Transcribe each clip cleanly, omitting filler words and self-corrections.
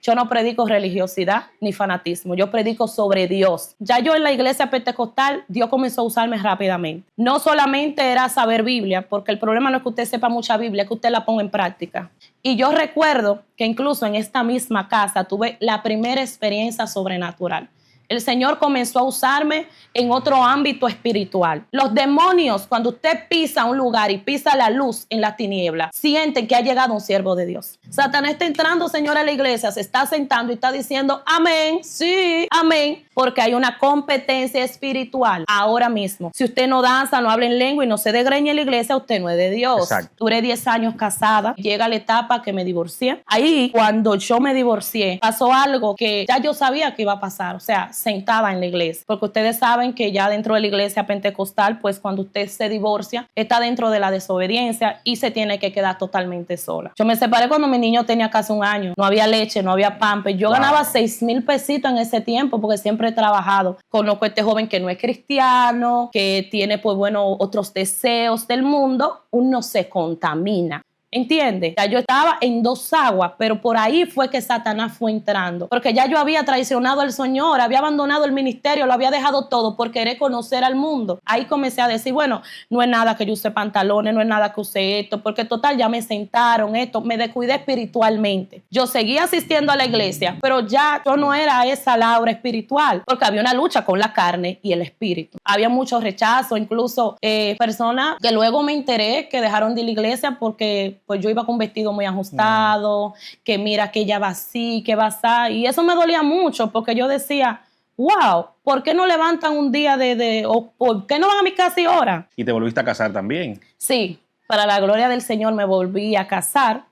Yo no predico religiosidad ni fanatismo, yo predico sobre Dios. Ya yo en la iglesia pentecostal, Dios comenzó a usarme rápidamente. No solamente era saber Biblia, porque el problema no es que usted sepa mucha Biblia, es que usted la ponga en práctica. Y yo recuerdo que incluso en esta misma casa tuve la primera experiencia sobrenatural. El Señor comenzó a usarme en otro ámbito espiritual. Los demonios, cuando usted pisa un lugar y pisa la luz en la tiniebla, sienten que ha llegado un siervo de Dios. Satanás está entrando, Señor, a la iglesia, se está sentando y está diciendo amén, sí, amén, porque hay una competencia espiritual ahora mismo. Si usted no danza, no habla en lengua y no se desgreña en la iglesia, usted no es de Dios. Exacto. Duré 10 años casada, llega la etapa que me divorcié. Ahí, cuando yo me divorcié, pasó algo que ya yo sabía que iba a pasar, o sea, sentada en la iglesia, porque ustedes saben que ya dentro de la iglesia pentecostal, pues cuando usted se divorcia, está dentro de la desobediencia y se tiene que quedar totalmente sola. Yo me separé cuando mi niño tenía casi un año, no había leche, no había pamper. Yo ganaba 6,000 pesitos en ese tiempo porque siempre he trabajado. Conozco a este joven que no es cristiano, que tiene pues bueno otros deseos del mundo, uno se contamina. ¿Entiendes? Ya yo estaba en dos aguas, pero por ahí fue que Satanás fue entrando. Porque ya yo había traicionado al Señor, había abandonado el ministerio, lo había dejado todo por querer conocer al mundo. Ahí comencé a decir, bueno, no es nada que yo use pantalones, no es nada que use esto, porque total ya me sentaron esto, me descuidé espiritualmente. Yo seguía asistiendo a la iglesia, pero ya yo no era esa Laura espiritual, porque había una lucha con la carne y el espíritu. Había mucho rechazo, incluso personas que luego me enteré que dejaron de ir a la iglesia porque pues yo iba con un vestido muy ajustado, que mira que ella va así, que va así, y eso me dolía mucho porque yo decía, wow, ¿por qué no levantan un día o por qué no van a mi casa y oran? ¿Y te volviste a casar también? Sí, para la gloria del Señor me volví a casar,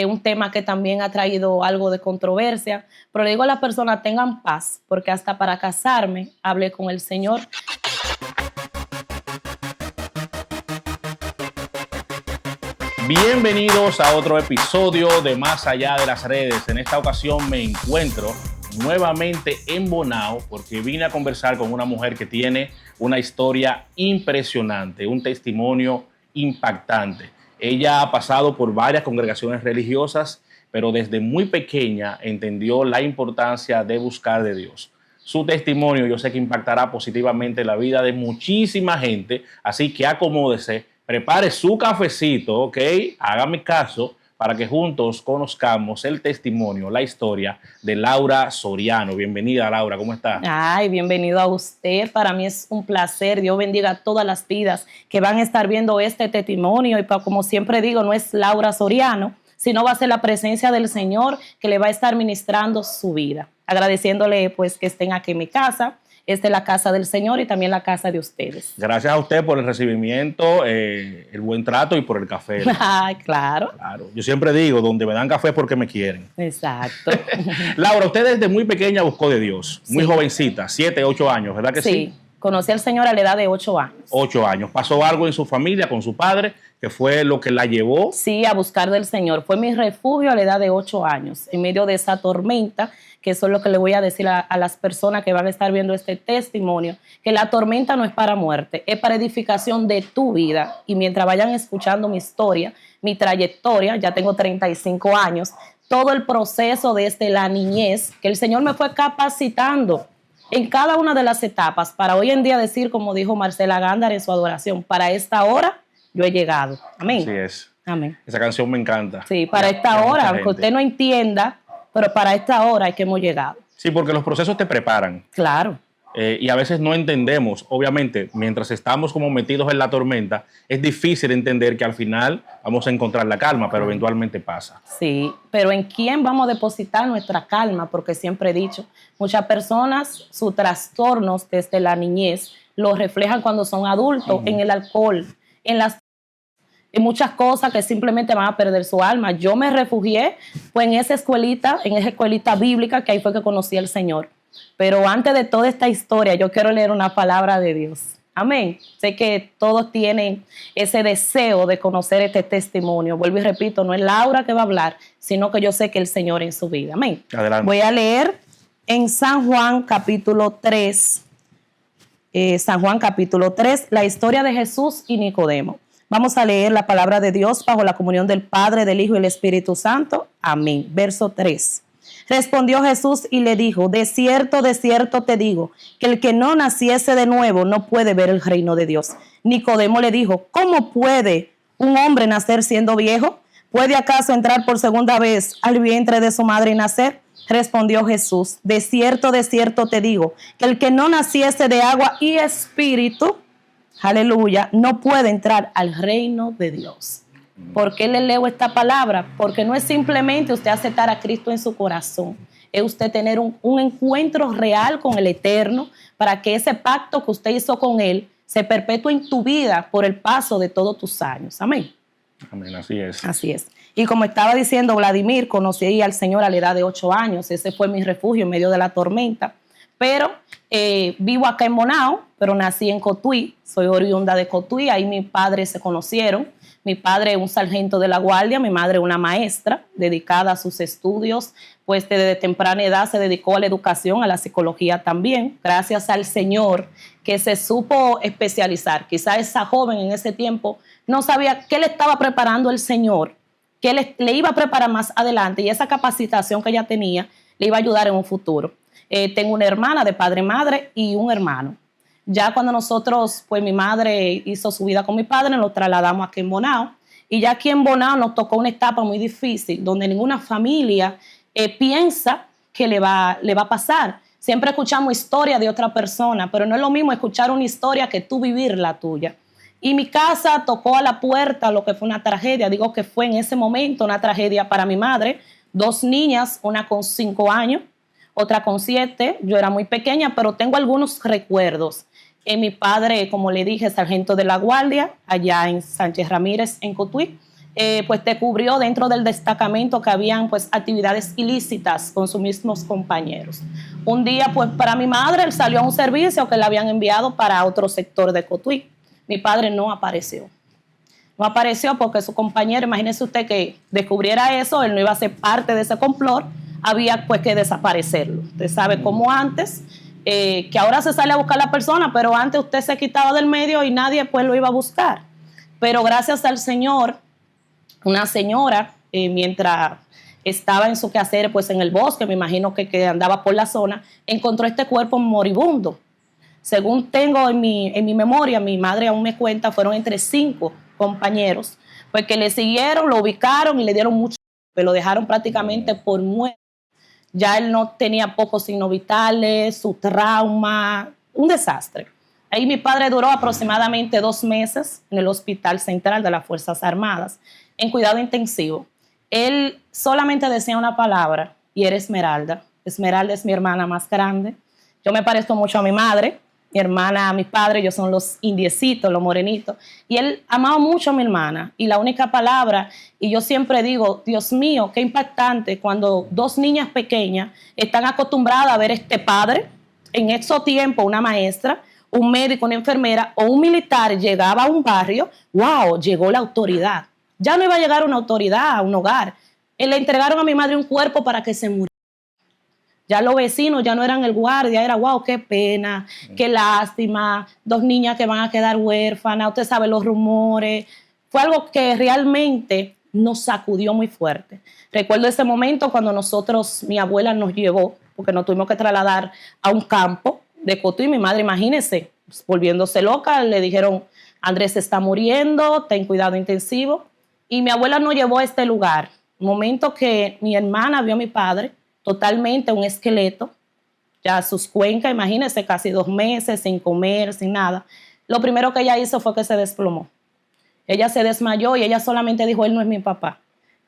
un tema que también ha traído algo de controversia, pero le digo a las personas tengan paz, porque hasta para casarme hablé con el Señor. Bienvenidos a otro episodio de Más Allá de las Redes. En esta ocasión me encuentro nuevamente en Bonao porque vine a conversar con una mujer que tiene una historia impresionante, un testimonio impactante. Ella ha pasado por varias congregaciones religiosas, pero desde muy pequeña entendió la importancia de buscar de Dios. Su testimonio yo sé que impactará positivamente la vida de muchísima gente, así que acomódese. Prepare su cafecito, ¿ok? Hágame caso para que juntos conozcamos el testimonio, la historia de Laura Soriano. Bienvenida, Laura, ¿cómo está? Ay, bienvenido a usted. Para mí es un placer. Dios bendiga a todas las vidas que van a estar viendo este testimonio. Y como siempre digo, no es Laura Soriano, sino va a ser la presencia del Señor que le va a estar ministrando su vida. Agradeciéndole pues que estén aquí en mi casa. Esta es la casa del Señor y también la casa de ustedes. Gracias a usted por el recibimiento, el buen trato y por el café. Ay, claro. Yo siempre digo, donde me dan café es porque me quieren. Exacto. Laura, usted desde muy pequeña buscó de Dios, muy jovencita, 7, 8 años, ¿verdad que sí? Sí, conocí al Señor a la edad de 8 años. 8 años. ¿Pasó algo en su familia, con su padre, que fue lo que la llevó? Sí, a buscar del Señor. Fue mi refugio a la edad de 8 años, en medio de esa tormenta, que eso es lo que le voy a decir a las personas que van a estar viendo este testimonio, que la tormenta no es para muerte, es para edificación de tu vida. Y mientras vayan escuchando mi historia, mi trayectoria, ya tengo 35 años, todo el proceso desde la niñez, que el Señor me fue capacitando en cada una de las etapas, para hoy en día decir, como dijo Marcela Gándara en su adoración, para esta hora yo he llegado. Amén. Así es. Amén. Esa canción me encanta. Sí, para esta hora, aunque usted no entienda, pero para esta hora es que hemos llegado. Sí, porque los procesos te preparan. Claro. Y a veces no entendemos, obviamente, mientras estamos como metidos en la tormenta, es difícil entender que al final vamos a encontrar la calma, pero eventualmente pasa. Sí, pero ¿en quién vamos a depositar nuestra calma? Porque siempre he dicho, muchas personas, sus trastornos desde la niñez los reflejan cuando son adultos, en el alcohol, en muchas cosas que simplemente van a perder su alma. Yo me refugié pues, en esa escuelita bíblica, que ahí fue que conocí al Señor. Pero antes de toda esta historia, yo quiero leer una palabra de Dios. Amén. Sé que todos tienen ese deseo de conocer este testimonio. Vuelvo y repito, no es Laura que va a hablar, sino que yo sé que el Señor en su vida. Amén. Adelante. Voy a leer en San Juan capítulo 3. San Juan capítulo 3, la historia de Jesús y Nicodemo. Vamos a leer la palabra de Dios bajo la comunión del Padre, del Hijo y del Espíritu Santo. Amén. Verso 3. Respondió Jesús y le dijo, de cierto te digo, que el que no naciese de nuevo no puede ver el reino de Dios. Nicodemo le dijo, ¿cómo puede un hombre nacer siendo viejo? ¿Puede acaso entrar por segunda vez al vientre de su madre y nacer? Respondió Jesús, de cierto te digo, que el que no naciese de agua y espíritu, aleluya, no puede entrar al reino de Dios. ¿Por qué le leo esta palabra? Porque no es simplemente usted aceptar a Cristo en su corazón, es usted tener un encuentro real con el Eterno para que ese pacto que usted hizo con Él se perpetúe en tu vida por el paso de todos tus años. Amén. Amén, así es. Así es. Y como estaba diciendo Vladimir, conocí al Señor a la edad de 8 años. Ese fue mi refugio en medio de la tormenta. Pero vivo acá en Bonao, pero nací en Cotuí. Soy oriunda de Cotuí. Ahí mis padres se conocieron. Mi padre es un sargento de la guardia, mi madre una maestra dedicada a sus estudios, pues desde temprana edad se dedicó a la educación, a la psicología también, gracias al Señor que se supo especializar. Quizá esa joven en ese tiempo no sabía qué le estaba preparando el Señor, qué le iba a preparar más adelante, y esa capacitación que ella tenía le iba a ayudar en un futuro. Tengo una hermana de padre y madre y un hermano. Ya cuando nosotros, pues mi madre hizo su vida con mi padre, nos trasladamos aquí en Bonao. Y ya aquí en Bonao nos tocó una etapa muy difícil, donde ninguna familia piensa que le va a pasar. Siempre escuchamos historias de otra persona, pero no es lo mismo escuchar una historia que tú vivir la tuya. Y mi casa tocó a la puerta lo que fue una tragedia. Digo que fue en ese momento una tragedia para mi madre. 2 niñas, una con 5 años, otra con 7. Yo era muy pequeña, pero tengo algunos recuerdos. Mi padre, como le dije, sargento de la guardia, allá en Sánchez Ramírez, en Cotuí, pues descubrió dentro del destacamento que habían pues actividades ilícitas con sus mismos compañeros. Un día, pues para mi madre, él salió a un servicio que le habían enviado para otro sector de Cotuí. Mi padre no apareció. No apareció porque su compañero, imagínese usted que descubriera eso, él no iba a ser parte de ese complot, había pues que desaparecerlo. Usted sabe cómo antes, que ahora se sale a buscar a la persona, pero antes usted se quitaba del medio y nadie pues lo iba a buscar. Pero gracias al Señor, una señora, mientras estaba en su quehacer pues en el bosque, me imagino que andaba por la zona, encontró este cuerpo moribundo. Según tengo en mi memoria, mi madre aún me cuenta, fueron entre 5 compañeros, pues que le siguieron, lo ubicaron y le dieron mucho, pero lo dejaron prácticamente por muerto. Ya él no tenía pocos signos vitales, su trauma, un desastre. Ahí mi padre duró aproximadamente 2 meses en el Hospital Central de las Fuerzas Armadas, en cuidado intensivo. Él solamente decía una palabra y era Esmeralda. Esmeralda es mi hermana más grande. Yo me parezco mucho a mi madre, mi hermana a mi padre, ellos son los indiecitos, los morenitos. Y él amaba mucho a mi hermana. Y la única palabra, y yo siempre digo, Dios mío, qué impactante cuando 2 niñas pequeñas están acostumbradas a ver este padre. En esos tiempos, una maestra, un médico, una enfermera o un militar llegaba a un barrio, wow, llegó la autoridad. Ya no iba a llegar una autoridad a un hogar. Le entregaron a mi madre un cuerpo para que se muriera. Ya los vecinos ya no eran el guardia, era wow, qué pena, qué lástima, 2 niñas que van a quedar huérfanas, usted sabe los rumores. Fue algo que realmente nos sacudió muy fuerte. Recuerdo ese momento cuando mi abuela nos llevó, porque nos tuvimos que trasladar a un campo de Cotuí, y mi madre, imagínese, volviéndose loca, le dijeron, Andrés se está muriendo, ten cuidado intensivo. Y mi abuela nos llevó a este lugar. Momento que mi hermana vio a mi padre, totalmente un esqueleto, ya sus cuencas, imagínense, casi 2 meses sin comer, sin nada. Lo primero que ella hizo fue que se desplomó. Ella se desmayó y ella solamente dijo, él no es mi papá.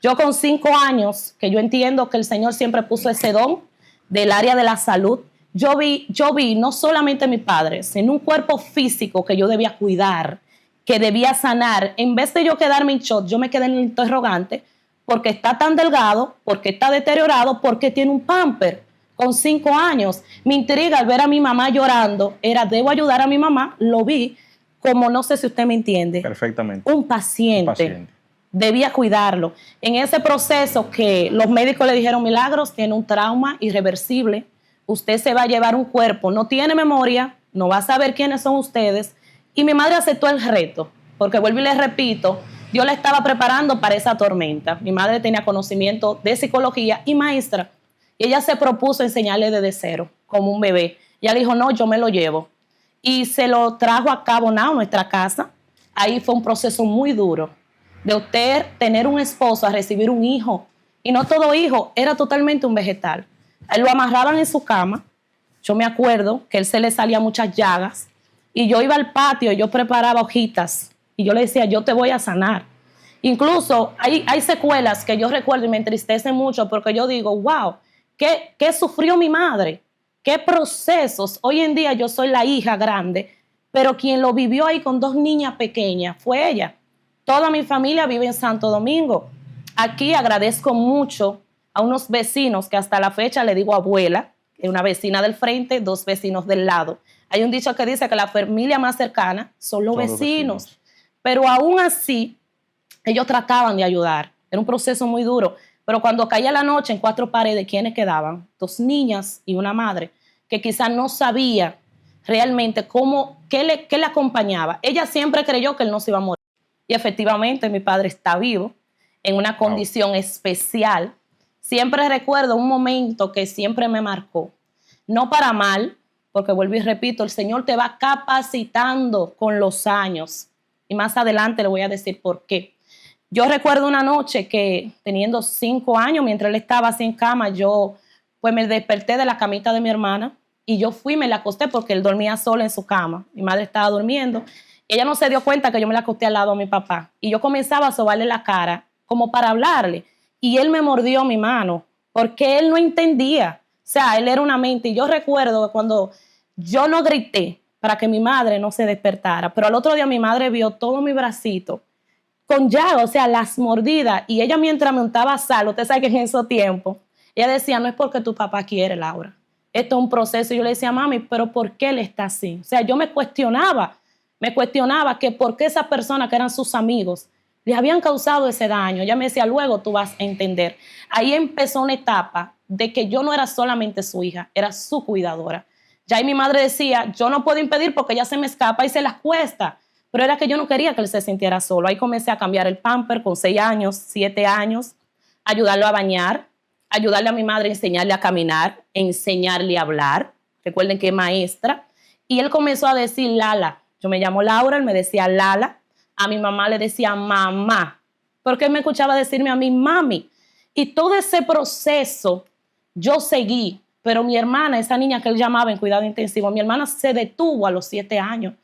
Yo con 5 años, que yo entiendo que el Señor siempre puso ese don del área de la salud, yo vi no solamente a mi padre, sino un cuerpo físico que yo debía cuidar, que debía sanar. En vez de yo quedarme en shock, yo me quedé en el interrogante, porque está tan delgado, porque está deteriorado, porque tiene un pamper con 5 años. Mi intriga al ver a mi mamá llorando era, debo ayudar a mi mamá, lo vi como, no sé si usted me entiende. Perfectamente. Un paciente. Debía cuidarlo. En ese proceso que los médicos le dijeron, Milagros, tiene un trauma irreversible, usted se va a llevar un cuerpo, no tiene memoria, no va a saber quiénes son ustedes. Y mi madre aceptó el reto, porque vuelvo y les repito, Dios la estaba preparando para esa tormenta. Mi madre tenía conocimiento de psicología y maestra. Y ella se propuso enseñarle desde cero, como un bebé. Ella dijo, no, yo me lo llevo. Y se lo trajo acá a Bonao, nuestra casa. Ahí fue un proceso muy duro de usted tener un esposo a recibir un hijo. Y no todo hijo, era totalmente un vegetal. A él lo amarraban en su cama. Yo me acuerdo que él se le salía muchas llagas. Y yo iba al patio y yo preparaba hojitas. Y yo le decía, yo te voy a sanar. Incluso hay secuelas que yo recuerdo y me entristecen mucho porque yo digo, wow, ¿qué sufrió mi madre? ¿Qué procesos? Hoy en día yo soy la hija grande, pero quien lo vivió ahí con 2 niñas pequeñas fue ella. Toda mi familia vive en Santo Domingo. Aquí agradezco mucho a unos vecinos que hasta la fecha le digo abuela, una vecina del frente, 2 vecinos del lado. Hay un dicho que dice que la familia más cercana son los vecinos. Pero aún así, ellos trataban de ayudar. Era un proceso muy duro. Pero cuando caía la noche en 4 paredes, ¿quiénes quedaban? 2 niñas y una madre que quizás no sabía realmente qué le acompañaba. Ella siempre creyó que él no se iba a morir. Y efectivamente mi padre está vivo, en una condición especial. Siempre recuerdo un momento que siempre me marcó. No para mal, porque vuelvo y repito, el Señor te va capacitando con los años. Y más adelante le voy a decir por qué. Yo recuerdo una noche que teniendo 5 años, mientras él estaba así en cama, yo pues me desperté de la camita de mi hermana y yo fui y me la acosté porque él dormía solo en su cama. Mi madre estaba durmiendo y ella no se dio cuenta que yo me la acosté al lado de mi papá. Y yo comenzaba a sobarle la cara como para hablarle y él me mordió mi mano porque él no entendía. O sea, él era una mente. Y yo recuerdo que cuando yo no grité para que mi madre no se despertara, pero al otro día mi madre vio todo mi bracito con llagas, o sea, las mordidas. Y ella mientras me untaba sal, usted sabe que en esos tiempos, ella decía, no es porque tu papá quiere, Laura. Esto es un proceso. Y yo le decía, mami, pero ¿por qué él está así? O sea, yo me cuestionaba que por qué esas personas que eran sus amigos le habían causado ese daño. Ella me decía, luego tú vas a entender. Ahí empezó una etapa de que yo no era solamente su hija, era su cuidadora. Ya ahí mi madre decía, yo no puedo impedir porque ella se me escapa y se la cuesta. Pero era que yo no quería que él se sintiera solo. Ahí comencé a cambiar el pamper con 6 años, 7 años, ayudarlo a bañar, ayudarle a mi madre a enseñarle a caminar, enseñarle a hablar. Recuerden que es maestra. Y él comenzó a decir Lala. Yo me llamo Laura, él me decía Lala. A mi mamá le decía mamá, porque él me escuchaba decirme a mí mami. Y todo ese proceso yo seguí. Pero mi hermana, esa niña que él llamaba en cuidado intensivo, mi hermana se detuvo a los 7 años.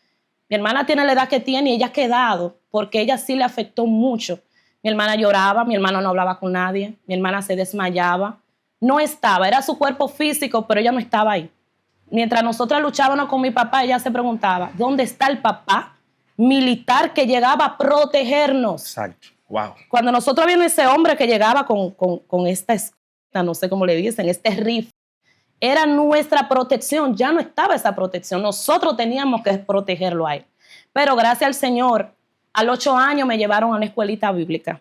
Mi hermana tiene la edad que tiene y ella ha quedado porque ella sí le afectó mucho. Mi hermana lloraba, mi hermana no hablaba con nadie, mi hermana se desmayaba. No estaba, era su cuerpo físico, pero ella no estaba ahí. Mientras nosotras luchábamos con mi papá, ella se preguntaba, ¿dónde está el papá militar que llegaba a protegernos? Exacto, wow. Cuando nosotros vimos ese hombre que llegaba con esta escopeta, no sé cómo le dicen, este rifle, era nuestra protección, ya no estaba esa protección, nosotros teníamos que protegerlo a él. Pero gracias al Señor, a los 8 años me llevaron a una escuelita bíblica.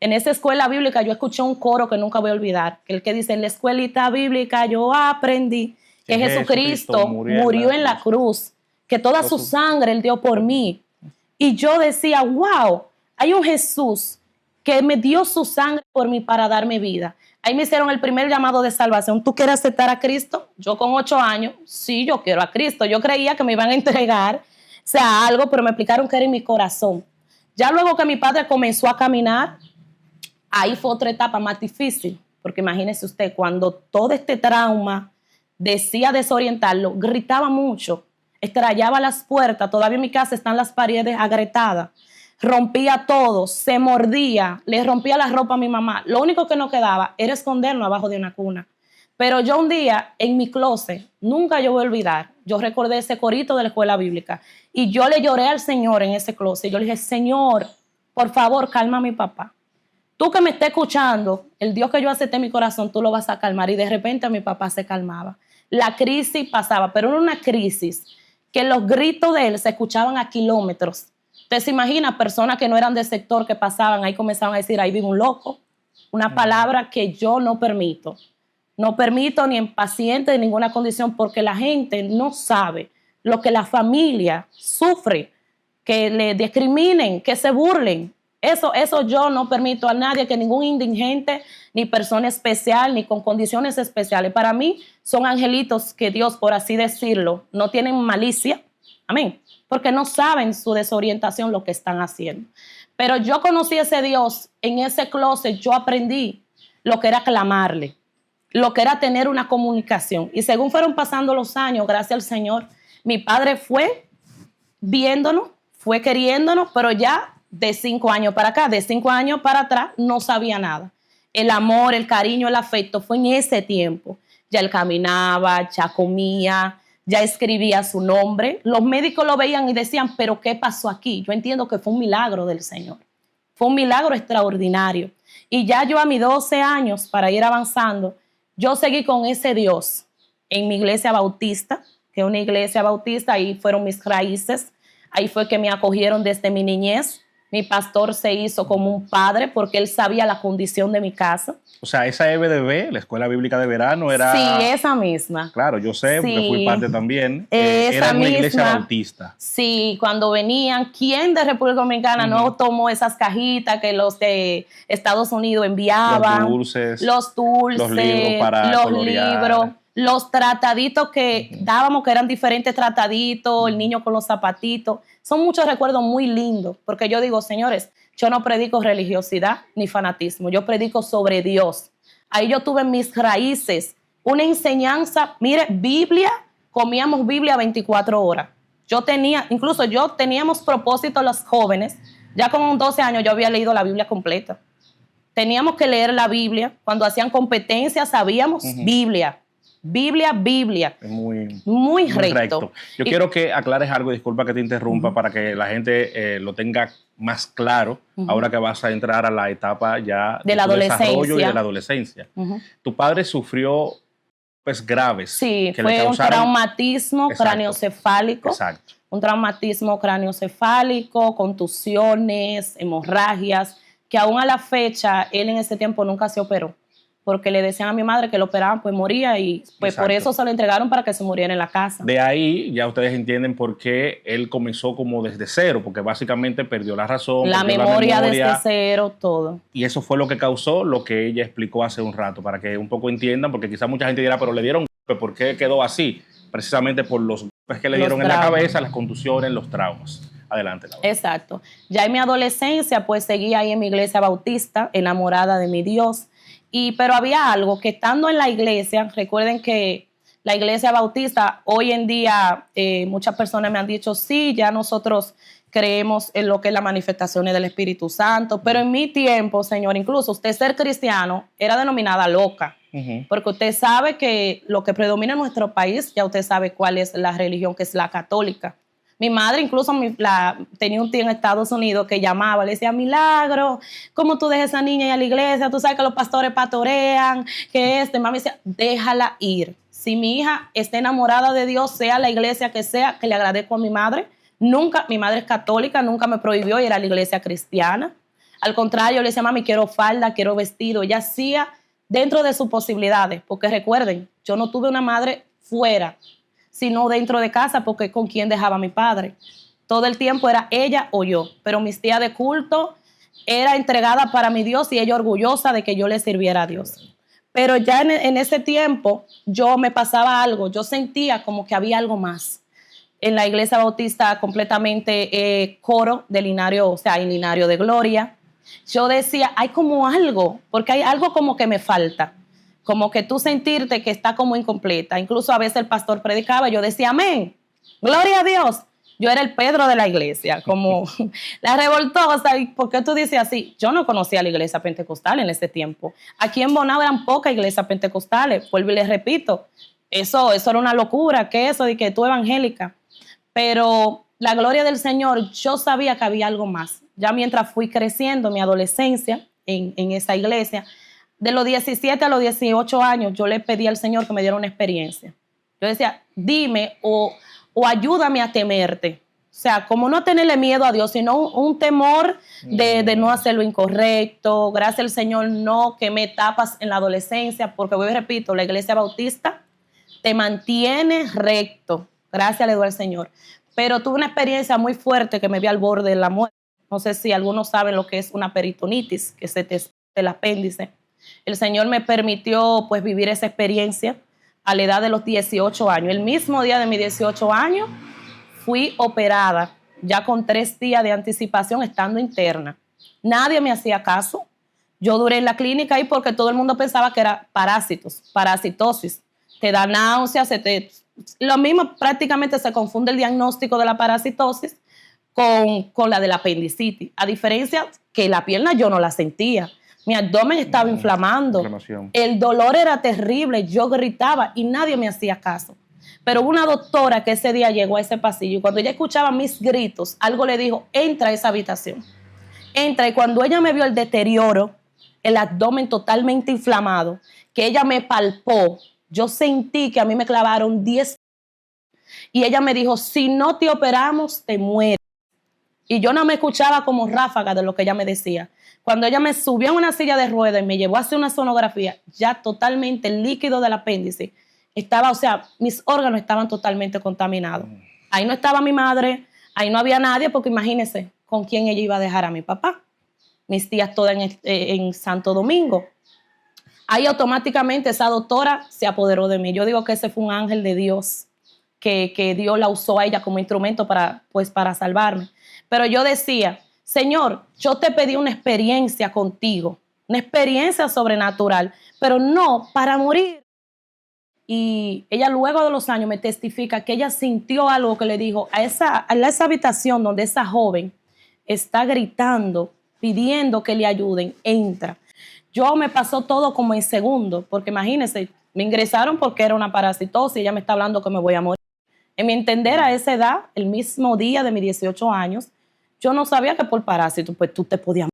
En esa escuela bíblica yo escuché un coro que nunca voy a olvidar, el que dice, en la escuelita bíblica yo aprendí que Jesucristo murió en la cruz, que toda su sangre él dio por mí. Y yo decía, wow, hay un Jesús que me dio su sangre por mí para darme vida. Ahí me hicieron el primer llamado de salvación. ¿Tú quieres aceptar a Cristo? Yo con 8 años, sí, yo quiero a Cristo. Yo creía que me iban a entregar, o sea, algo, pero me explicaron que era en mi corazón. Ya luego que mi padre comenzó a caminar, ahí fue otra etapa más difícil, porque imagínese usted, cuando todo este trauma decía desorientarlo, gritaba mucho, estrellaba las puertas, todavía en mi casa están las paredes agrietadas. Rompía todo, se mordía, le rompía la ropa a mi mamá. Lo único que no quedaba era esconderlo abajo de una cuna. Pero yo un día en mi closet, nunca yo voy a olvidar, yo recordé ese corito de la escuela bíblica y yo le lloré al Señor en ese closet. Yo le dije, Señor, por favor, calma a mi papá. Tú que me estés escuchando, el Dios que yo acepté en mi corazón, tú lo vas a calmar. Y de repente mi papá se calmaba. La crisis pasaba, pero era una crisis que los gritos de él se escuchaban a kilómetros. Usted se imagina personas que no eran del sector que pasaban, ahí comenzaban a decir, ahí vive un loco. Una palabra que yo no permito. No permito ni en paciente de ninguna condición porque la gente no sabe lo que la familia sufre, que le discriminen, que se burlen. Eso yo no permito a nadie, que ningún indigente, ni persona especial, ni con condiciones especiales. Para mí son angelitos que Dios, por así decirlo, no tienen malicia. Amén. Porque no saben su desorientación lo que están haciendo. Pero yo conocí a ese Dios en ese closet. Yo aprendí lo que era clamarle, lo que era tener una comunicación. Y según fueron pasando los años, gracias al Señor, mi padre fue viéndonos, fue queriéndonos, pero ya de 5 años para acá, de 5 años para atrás, no sabía nada. El amor, el cariño, el afecto fue en ese tiempo. Ya él caminaba, ya comía, ya escribía su nombre. Los médicos lo veían y decían, ¿pero qué pasó aquí? Yo entiendo que fue un milagro del Señor. Fue un milagro extraordinario. Y ya yo a mis 12 años, para ir avanzando, yo seguí con ese Dios en mi iglesia bautista, que es una iglesia bautista, ahí fueron mis raíces. Ahí fue que me acogieron desde mi niñez. Mi pastor se hizo como un padre porque él sabía la condición de mi casa. O sea, esa EBDB, la Escuela Bíblica de Verano, era... Sí, esa misma. Claro, yo sé, porque Sí, fui parte también. esa Era una iglesia misma. bautista. Sí, cuando venían, ¿quién de República Dominicana no tomó esas cajitas que los de Estados Unidos enviaban? Los dulces, los libros para los colorear. libros, los trataditos que dábamos, que eran diferentes trataditos, el niño con los zapatitos. Son muchos recuerdos muy lindos, porque yo digo, señores, yo no predico religiosidad ni fanatismo, yo predico sobre Dios. Ahí yo tuve mis raíces, una enseñanza, mire, Biblia, comíamos Biblia 24 horas. Incluso yo teníamos propósito los jóvenes, ya con 12 años yo había leído la Biblia completa. Teníamos que leer la Biblia, cuando hacían competencias sabíamos Biblia. Biblia. Es muy recto. Yo quiero que aclares algo, disculpa que te interrumpa, para que la gente lo tenga más claro, ahora que vas a entrar a la etapa ya de la desarrollo y de la adolescencia. Tu padre sufrió pues graves. Sí, que fue le causaron... un traumatismo craneoencefálico. Exacto. Un traumatismo craneoencefálico, contusiones, hemorragias, que aún a la fecha, él en ese tiempo nunca se operó, porque le decían a mi madre que lo operaban, pues moría, y pues por eso se lo entregaron para que se muriera en la casa. De ahí ya ustedes entienden por qué él comenzó como desde cero, porque básicamente perdió la razón, la memoria desde cero, todo. Y eso fue lo que causó lo que ella explicó hace un rato, para que un poco entiendan, porque quizás mucha gente dirá, pero le dieron golpe, ¿por qué quedó así? Precisamente por los golpes que le dieron en la cabeza, las contusiones, los traumas. Adelante, Laura. Exacto. Ya en mi adolescencia, pues seguí ahí en mi iglesia bautista, enamorada de mi Dios. Pero había algo que estando en la iglesia, recuerden que la iglesia bautista, hoy en día muchas personas me han dicho, sí, ya nosotros creemos en lo que es las manifestaciones del Espíritu Santo, pero en mi tiempo, señor, incluso usted ser cristiano era denominada loca, porque usted sabe que lo que predomina en nuestro país, ya usted sabe cuál es la religión, que es la católica. Mi madre incluso tenía un tío en Estados Unidos que llamaba, le decía, Milagro, ¿cómo tú dejas a esa niña ir a la iglesia? Tú sabes que los pastores pastorean, que mami decía, déjala ir. Si mi hija está enamorada de Dios, sea la iglesia que sea, que le agradezco a mi madre. Nunca, mi madre es católica, nunca me prohibió ir a la iglesia cristiana. Al contrario, le decía, mami, quiero falda, quiero vestido. Ella hacía dentro de sus posibilidades, porque recuerden, yo no tuve una madre fuera, sino dentro de casa, porque con quién dejaba a mi padre. Todo el tiempo era ella o yo, pero mis días de culto era entregada para mi Dios y ella orgullosa de que yo le sirviera a Dios. Pero ya en ese tiempo yo me pasaba algo, yo sentía como que había algo más. En la iglesia bautista completamente coro de Linario, o sea, en Linario de Gloria. Yo decía, hay como algo, porque hay algo como que me falta. Como que tú sentirte que está como incompleta. Incluso a veces el pastor predicaba y yo decía, amén, gloria a Dios. Yo era el Pedro de la iglesia, como la revoltosa. ¿Y por qué tú dices así? Yo no conocía la iglesia pentecostal en ese tiempo. Aquí en Bonao eran pocas iglesias pentecostales. Vuelvo y les repito, eso era una locura, que eso de que tú evangélica. Pero la gloria del Señor, yo sabía que había algo más. Ya mientras fui creciendo, mi adolescencia en esa iglesia, de los 17 a los 18 años, yo le pedí al Señor que me diera una experiencia. Yo decía, dime o ayúdame a temerte. O sea, como no tenerle miedo a Dios, sino un temor de no hacer lo incorrecto. Gracias al Señor no quemé etapas en la adolescencia, porque voy y repito, la iglesia bautista te mantiene recto. Gracias le doy al Señor. Pero tuve una experiencia muy fuerte que me vi al borde de la muerte. No sé si algunos saben lo que es una peritonitis, que se te el apéndice. El Señor me permitió pues vivir esa experiencia a la edad de los 18 años. El mismo día de mis 18 años fui operada, ya con 3 días de anticipación estando interna. Nadie me hacía caso. Yo duré en la clínica ahí porque todo el mundo pensaba que era parasitosis. Te da náuseas, lo mismo prácticamente se confunde el diagnóstico de la parasitosis con la de la apendicitis. A diferencia que la pierna yo no la sentía. Mi abdomen estaba inflamando. El dolor era terrible. Yo gritaba y nadie me hacía caso. Pero hubo una doctora que ese día llegó a ese pasillo y cuando ella escuchaba mis gritos, algo le dijo, entra a esa habitación. Entra, y cuando ella me vio el deterioro, el abdomen totalmente inflamado, que ella me palpó, yo sentí que a mí me clavaron 10 y ella me dijo, si no te operamos, te mueres. Y yo no me escuchaba como ráfaga de lo que ella me decía. Cuando ella me subió en una silla de ruedas y me llevó a hacer una sonografía, ya totalmente el líquido del apéndice estaba, o sea, mis órganos estaban totalmente contaminados. Ahí no estaba mi madre, ahí no había nadie, porque imagínense con quién ella iba a dejar a mi papá. Mis tías todas en Santo Domingo. Ahí automáticamente esa doctora se apoderó de mí. Yo digo que ese fue un ángel de Dios, que Dios la usó a ella como instrumento para salvarme. Pero yo decía, Señor, yo te pedí una experiencia contigo, una experiencia sobrenatural, pero no para morir. Y ella luego de los años me testifica que ella sintió algo que le dijo a esa habitación donde esa joven está gritando, pidiendo que le ayuden, entra. Yo me pasó todo como en segundo, porque imagínense, me ingresaron porque era una parasitosis y ella me está hablando que me voy a morir. En mi entender, a esa edad, el mismo día de mis 18 años, yo no sabía que por parásito pues tú te podías morir.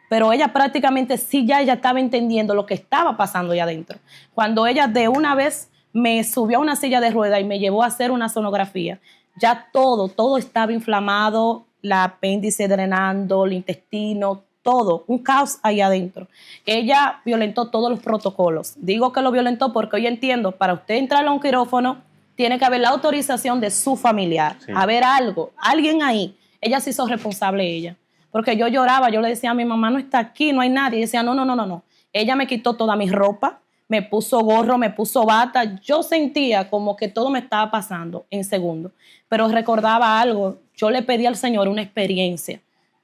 Pero ella prácticamente sí ella estaba entendiendo lo que estaba pasando allá adentro. Cuando ella de una vez me subió a una silla de ruedas y me llevó a hacer una sonografía, ya todo estaba inflamado, la apéndice drenando, el intestino, todo, un caos ahí adentro. Ella violentó todos los protocolos. Digo que lo violentó porque hoy entiendo, para usted entrar a un quirófano, tiene que haber la autorización de su familiar, sí. Haber algo, alguien ahí. Ella se hizo responsable ella. Porque yo lloraba, yo le decía a mi mamá, no está aquí, no hay nadie. Y decía, no. Ella me quitó toda mi ropa, me puso gorro, me puso bata. Yo sentía como que todo me estaba pasando en segundos. Pero recordaba algo, yo le pedí al Señor una experiencia.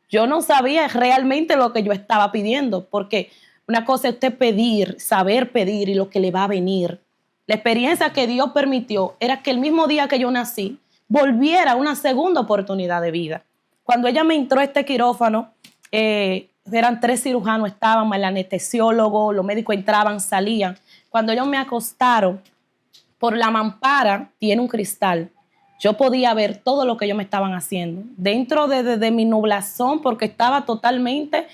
Yo no sabía realmente lo que yo estaba pidiendo, porque una cosa es usted pedir, saber pedir y lo que le va a venir. La experiencia que Dios permitió era que el mismo día que yo nací, volviera una segunda oportunidad de vida. Cuando ella me entró a este quirófano, eran 3 cirujanos, estaban, el anestesiólogo, los médicos entraban, salían. Cuando ellos me acostaron, por la mampara tiene un cristal. Yo podía ver todo lo que ellos me estaban haciendo. Dentro de mi nublazón, porque estaba totalmente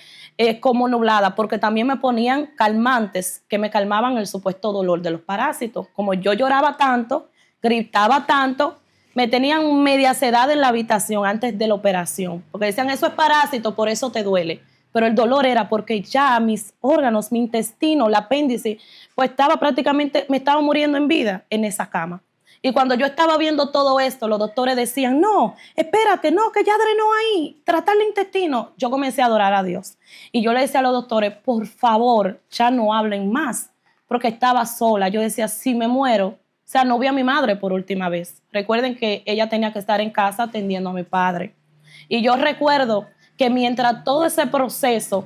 como nublada, porque también me ponían calmantes que me calmaban el supuesto dolor de los parásitos. Como yo lloraba tanto, gritaba tanto, me tenían media sedada en la habitación antes de la operación, porque decían, eso es parásito, por eso te duele. Pero el dolor era porque ya mis órganos, mi intestino, el apéndice, pues estaba prácticamente, me estaba muriendo en vida en esa cama. Y cuando yo estaba viendo todo esto, los doctores decían, no, espérate, no, que ya drenó ahí, tratar el intestino. Yo comencé a adorar a Dios. Y yo le decía a los doctores, por favor, ya no hablen más, porque estaba sola. Yo decía, si me muero, o sea, no vi a mi madre por última vez. Recuerden que ella tenía que estar en casa atendiendo a mi padre. Y yo recuerdo que mientras todo ese proceso,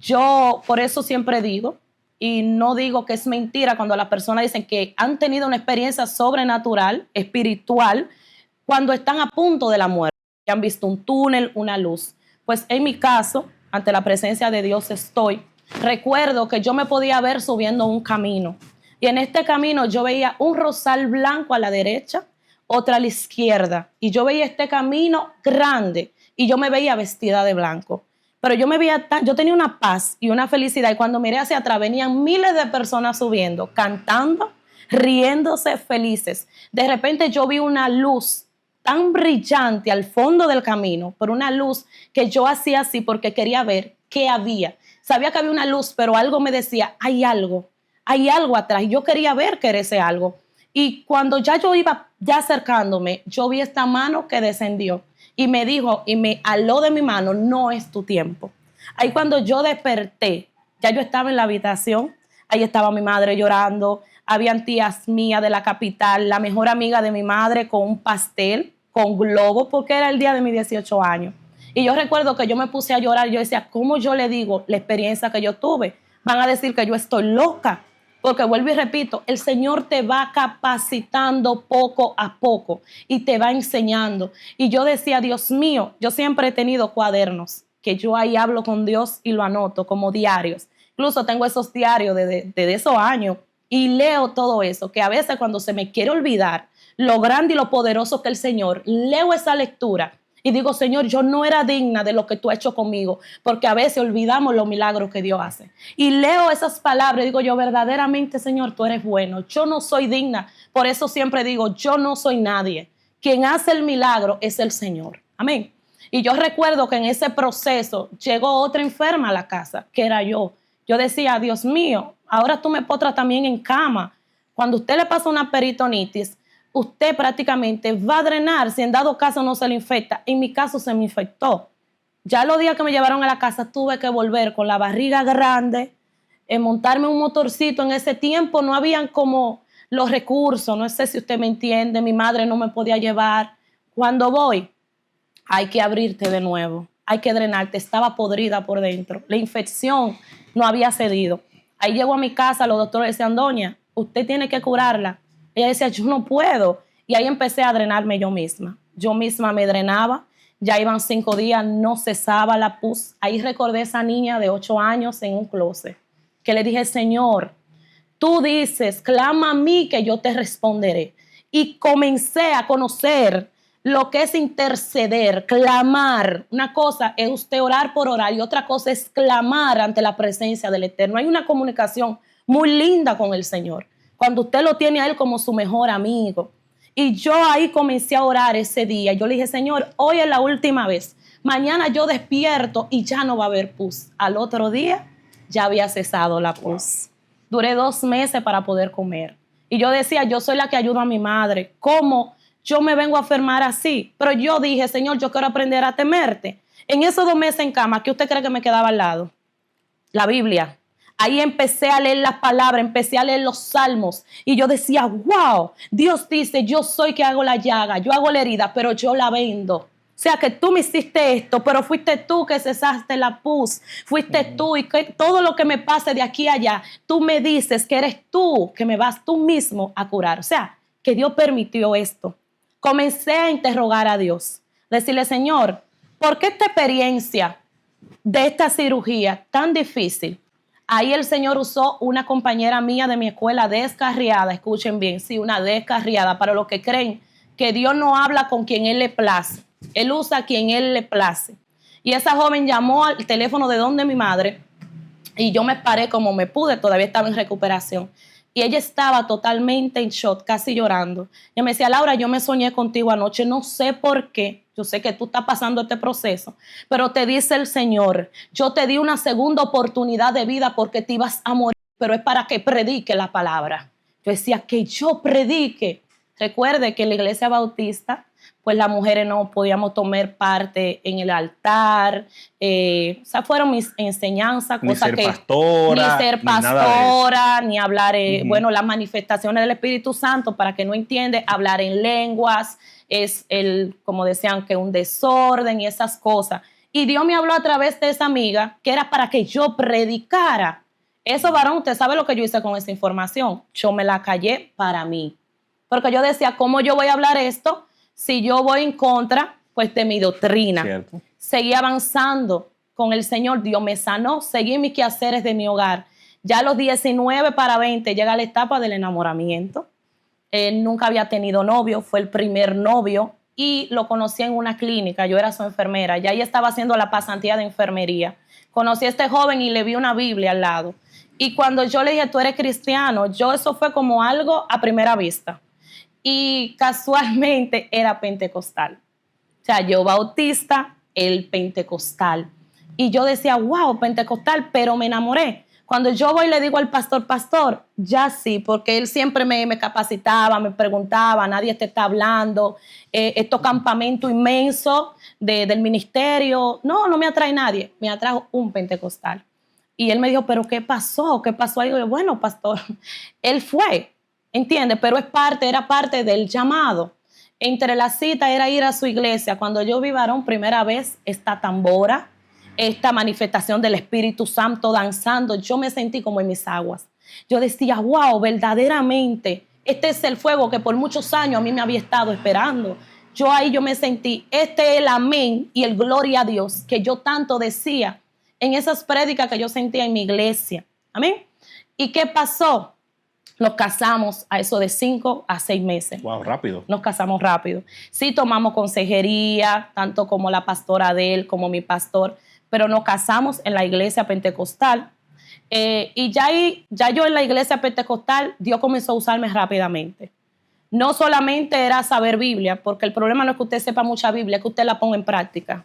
yo por eso siempre digo, y no digo que es mentira cuando las personas dicen que han tenido una experiencia sobrenatural, espiritual, cuando están a punto de la muerte, que han visto un túnel, una luz. Pues en mi caso, ante la presencia de Dios estoy. Recuerdo que yo me podía ver subiendo un camino. Y en este camino yo veía un rosal blanco a la derecha, otra a la izquierda. Y yo veía este camino grande y yo me veía vestida de blanco. Pero yo tenía una paz y una felicidad. Y cuando miré hacia atrás venían miles de personas subiendo, cantando, riéndose, felices. De repente yo vi una luz tan brillante al fondo del camino, pero una luz que yo hacía así porque quería ver qué había. Sabía que había una luz, pero algo me decía, hay algo atrás. Y yo quería ver qué era ese algo. Y cuando ya yo iba acercándome, yo vi esta mano que descendió. y me dijo y me aló de mi mano, no es tu tiempo. Ahí cuando yo desperté, ya yo estaba en la habitación, ahí estaba mi madre llorando, habían tías mías de la capital, la mejor amiga de mi madre con un pastel, con globo, porque era el día de mis 18 años. Y yo recuerdo que yo me puse a llorar, yo decía, ¿cómo yo le digo la experiencia que yo tuve? Van a decir que yo estoy loca, porque vuelvo y repito, el Señor te va capacitando poco a poco y te va enseñando. Y yo decía, Dios mío, yo siempre he tenido cuadernos, que yo ahí hablo con Dios y lo anoto como diarios. Incluso tengo esos diarios de esos años y leo todo eso, que a veces cuando se me quiere olvidar lo grande y lo poderoso que el Señor, leo esa lectura y digo, Señor, yo no era digna de lo que tú has hecho conmigo, porque a veces olvidamos los milagros que Dios hace. Y leo esas palabras y digo yo, verdaderamente, Señor, tú eres bueno. Yo no soy digna. Por eso siempre digo, yo no soy nadie. Quien hace el milagro es el Señor. Amén. Y yo recuerdo que en ese proceso llegó otra enferma a la casa, que era yo. Yo decía, Dios mío, ahora tú me potras también en cama. Cuando usted le pasa una peritonitis, usted prácticamente va a drenar si en dado caso no se le infecta. En mi caso se me infectó. Ya los días que me llevaron a la casa tuve que volver con la barriga grande, montarme un motorcito. En ese tiempo no habían como los recursos, no sé si usted me entiende, mi madre no me podía llevar. Cuando voy, hay que abrirte de nuevo, hay que drenarte, estaba podrida por dentro. La infección no había cedido. Ahí llego a mi casa, los doctores decían, doña, usted tiene que curarla. Ella decía, yo no puedo. Y ahí empecé a drenarme yo misma. Yo misma me drenaba. Ya iban 5 días, no cesaba la pus. Ahí recordé a esa niña de 8 años en un closet, que le dije, Señor, tú dices, clama a mí que yo te responderé. Y comencé a conocer lo que es interceder, clamar. Una cosa es usted orar por orar y otra cosa es clamar ante la presencia del Eterno. Hay una comunicación muy linda con el Señor, cuando usted lo tiene a Él como su mejor amigo. Y yo ahí comencé a orar ese día. Yo le dije, Señor, hoy es la última vez. Mañana yo despierto y ya no va a haber pus. Al otro día ya había cesado la pus. Duré 2 meses para poder comer. Y yo decía, yo soy la que ayudo a mi madre. ¿Cómo yo me vengo a enfermar así? Pero yo dije, Señor, yo quiero aprender a temerte. En esos 2 meses en cama, ¿qué usted cree que me quedaba al lado? La Biblia. Ahí empecé a leer las palabras, empecé a leer los salmos y yo decía, wow, Dios dice, yo soy que hago la llaga, yo hago la herida, pero yo la vendo. O sea, que tú me hiciste esto, pero fuiste tú que cesaste la pus, fuiste tú y que todo lo que me pase de aquí a allá, tú me dices que eres tú que me vas tú mismo a curar. O sea, que Dios permitió esto. Comencé a interrogar a Dios, decirle, Señor, ¿por qué esta experiencia de esta cirugía tan difícil? Ahí el Señor usó una compañera mía de mi escuela descarriada, escuchen bien, sí, una descarriada, para los que creen que Dios no habla con quien Él le place, Él usa a quien Él le place. Y esa joven llamó al teléfono de donde mi madre y yo me paré como me pude, todavía estaba en recuperación. Y ella estaba totalmente en shock, casi llorando. Ella me decía, Laura, yo me soñé contigo anoche, no sé por qué. Yo sé que tú estás pasando este proceso, pero te dice el Señor, yo te di una segunda oportunidad de vida porque te ibas a morir, pero es para que predique la palabra. Yo decía, que yo predique. Recuerde que en la iglesia bautista, pues las mujeres no podíamos tomar parte en el altar. O sea, fueron mis enseñanzas, Ni cosas ser que pastora, ni ser ni nada de pastora, ni hablar, bueno, las manifestaciones del Espíritu Santo, para que no entiende, hablar en lenguas, es como decían, que un desorden y esas cosas. Y Dios me habló a través de esa amiga, que era para que yo predicara. Eso, varón, usted sabe lo que yo hice con esa información. Yo me la callé para mí. Porque yo decía, ¿cómo yo voy a hablar esto si yo voy en contra, pues, de mi doctrina? Cierto. Seguí avanzando con el Señor. Dios me sanó. Seguí mis quehaceres de mi hogar. Ya a los 19 para 20 llega la etapa del enamoramiento. Él nunca había tenido novio. Fue el primer novio y lo conocí en una clínica. Yo era su enfermera. Ya ella estaba haciendo la pasantía de enfermería. Conocí a este joven y le vi una Biblia al lado. Y cuando yo le dije, tú eres cristiano, eso fue como algo a primera vista. Y casualmente era pentecostal. O sea, yo bautista, él pentecostal. Y yo decía, wow, pentecostal, pero me enamoré. Cuando yo voy y le digo al pastor, pastor, ya sí, porque él siempre me capacitaba, me preguntaba, nadie te está hablando, estos campamentos inmensos del ministerio, no me atrae nadie, me atrajo un pentecostal. Y él me dijo, ¿pero qué pasó? ¿Qué pasó? Y yo, bueno, pastor, él fue, ¿entiende? Pero era parte del llamado. Entre la cita era ir a su iglesia. Cuando yo vi varón primera vez, esta tambora, esta manifestación del Espíritu Santo danzando, yo me sentí como en mis aguas. Yo decía, wow, verdaderamente, este es el fuego que por muchos años a mí me había estado esperando. Yo me sentí, este es el amén y el gloria a Dios que yo tanto decía en esas prédicas que yo sentía en mi iglesia. Amén. ¿Y qué pasó? Nos casamos a eso de 5 a 6 meses. Wow, rápido. Nos casamos rápido. Sí tomamos consejería, tanto como la pastora de él, como mi pastor, pero nos casamos en la iglesia pentecostal. Y ya yo en la iglesia pentecostal, Dios comenzó a usarme rápidamente. No solamente era saber Biblia, porque el problema no es que usted sepa mucha Biblia, es que usted la ponga en práctica.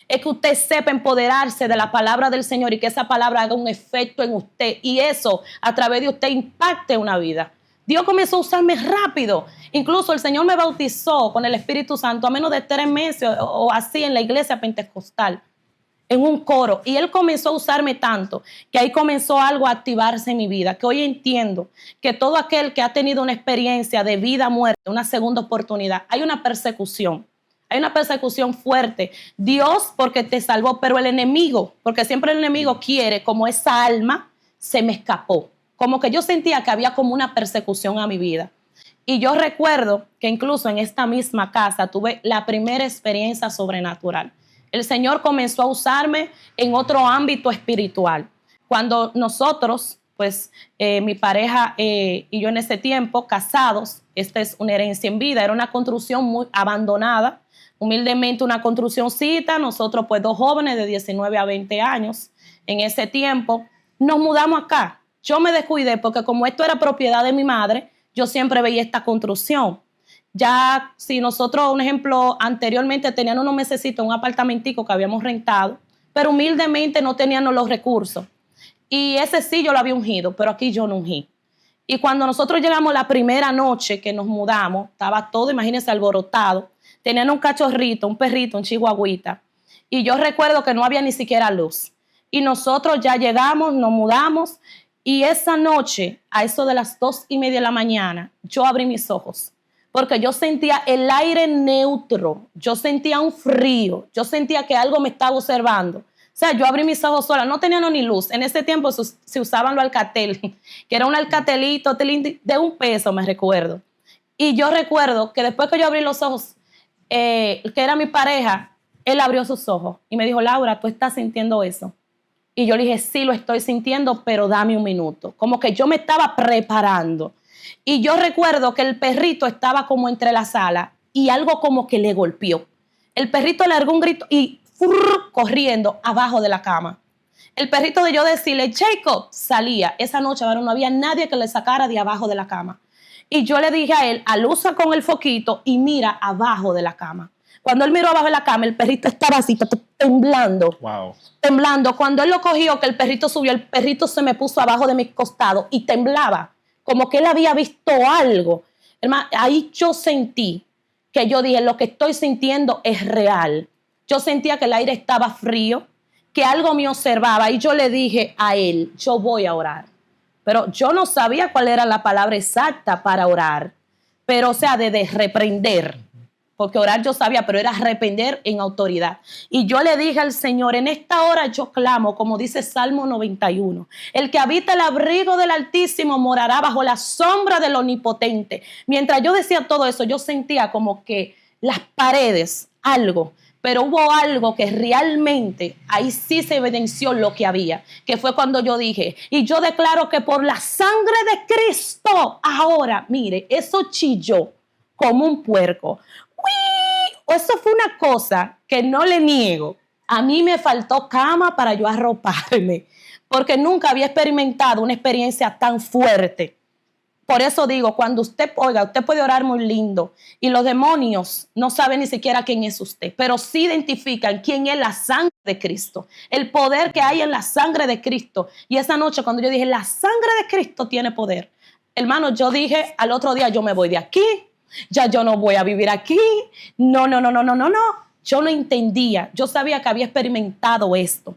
Es que usted sepa empoderarse de la palabra del Señor y que esa palabra haga un efecto en usted y eso a través de usted impacte una vida. Dios comenzó a usarme rápido. Incluso el Señor me bautizó con el Espíritu Santo a menos de 3 meses o así en la iglesia pentecostal, en un coro. Y Él comenzó a usarme tanto que ahí comenzó algo a activarse en mi vida, que hoy entiendo que todo aquel que ha tenido una experiencia de vida, muerte, una segunda oportunidad, hay una persecución. Hay una persecución fuerte. Dios porque te salvó, pero el enemigo, porque siempre el enemigo quiere, como esa alma se me escapó. Como que yo sentía que había como una persecución a mi vida. Y yo recuerdo que incluso en esta misma casa tuve la primera experiencia sobrenatural. El Señor comenzó a usarme en otro ámbito espiritual. Cuando nosotros, pues mi pareja y yo en ese tiempo, casados, esta es una herencia en vida, era una construcción muy abandonada, humildemente una construccióncita, nosotros pues 2 jóvenes de 19 a 20 años, en ese tiempo nos mudamos acá. Yo me descuidé porque como esto era propiedad de mi madre, yo siempre veía esta construcción. Ya si nosotros, un ejemplo, anteriormente teníamos unos mesecitos un apartamentico que habíamos rentado, pero humildemente no teníamos los recursos. Y ese sí yo lo había ungido, pero aquí yo no ungí. Y cuando nosotros llegamos la primera noche que nos mudamos, estaba todo, imagínense, alborotado. Tenían un cachorrito, un perrito, un chihuahuita. Y yo recuerdo que no había ni siquiera luz. Y nosotros ya llegamos, nos mudamos. Y esa noche, a eso de las 2:30 de la mañana, yo abrí mis ojos. Porque yo sentía el aire neutro. Yo sentía un frío. Yo sentía que algo me estaba observando. O sea, yo abrí mis ojos sola. No tenían ni luz. En ese tiempo se usaban los Alcatel, que era un alcatelito de $1, me recuerdo. Y yo recuerdo que después que yo abrí los ojos, que era mi pareja, él abrió sus ojos y me dijo, Laura, ¿tú estás sintiendo eso? Y yo le dije, sí, lo estoy sintiendo, pero dame un minuto. Como que yo me estaba preparando. Y yo recuerdo que el perrito estaba como entre la sala y algo como que le golpeó. El perrito largó un grito y corriendo abajo de la cama. El perrito de yo decirle, Jacob, salía. Esa noche, bueno, no había nadie que le sacara de abajo de la cama. Y yo le dije a él, alusa con el foquito y mira abajo de la cama. Cuando él miró abajo de la cama, el perrito estaba así, temblando. Wow. Temblando. Cuando él lo cogió, que el perrito subió, el perrito se me puso abajo de mi costado y temblaba. Como que él había visto algo. Hermano, ahí yo sentí que yo dije, lo que estoy sintiendo es real. Yo sentía que el aire estaba frío, que algo me observaba y yo le dije a él, yo voy a orar. Pero yo no sabía cuál era la palabra exacta para orar. Pero, o sea, de reprender. Porque orar yo sabía, pero era reprender en autoridad. Y yo le dije al Señor, en esta hora yo clamo, como dice Salmo 91. El que habita el abrigo del Altísimo morará bajo la sombra del Omnipotente. Mientras yo decía todo eso, yo sentía como que las paredes, algo. Pero hubo algo que realmente ahí sí se evidenció lo que había, que fue cuando yo dije, y yo declaro que por la sangre de Cristo, ahora, mire, eso chilló como un puerco. ¡Uy! Eso fue una cosa que no le niego. A mí me faltó cama para yo arroparme, porque nunca había experimentado una experiencia tan fuerte. Por eso digo, cuando usted puede orar muy lindo y los demonios no saben ni siquiera quién es usted, pero sí identifican quién es la sangre de Cristo, el poder que hay en la sangre de Cristo. Y esa noche cuando yo dije, la sangre de Cristo tiene poder, hermano, yo dije al otro día, yo me voy de aquí, ya yo no voy a vivir aquí, no. Yo no entendía, yo sabía que había experimentado esto.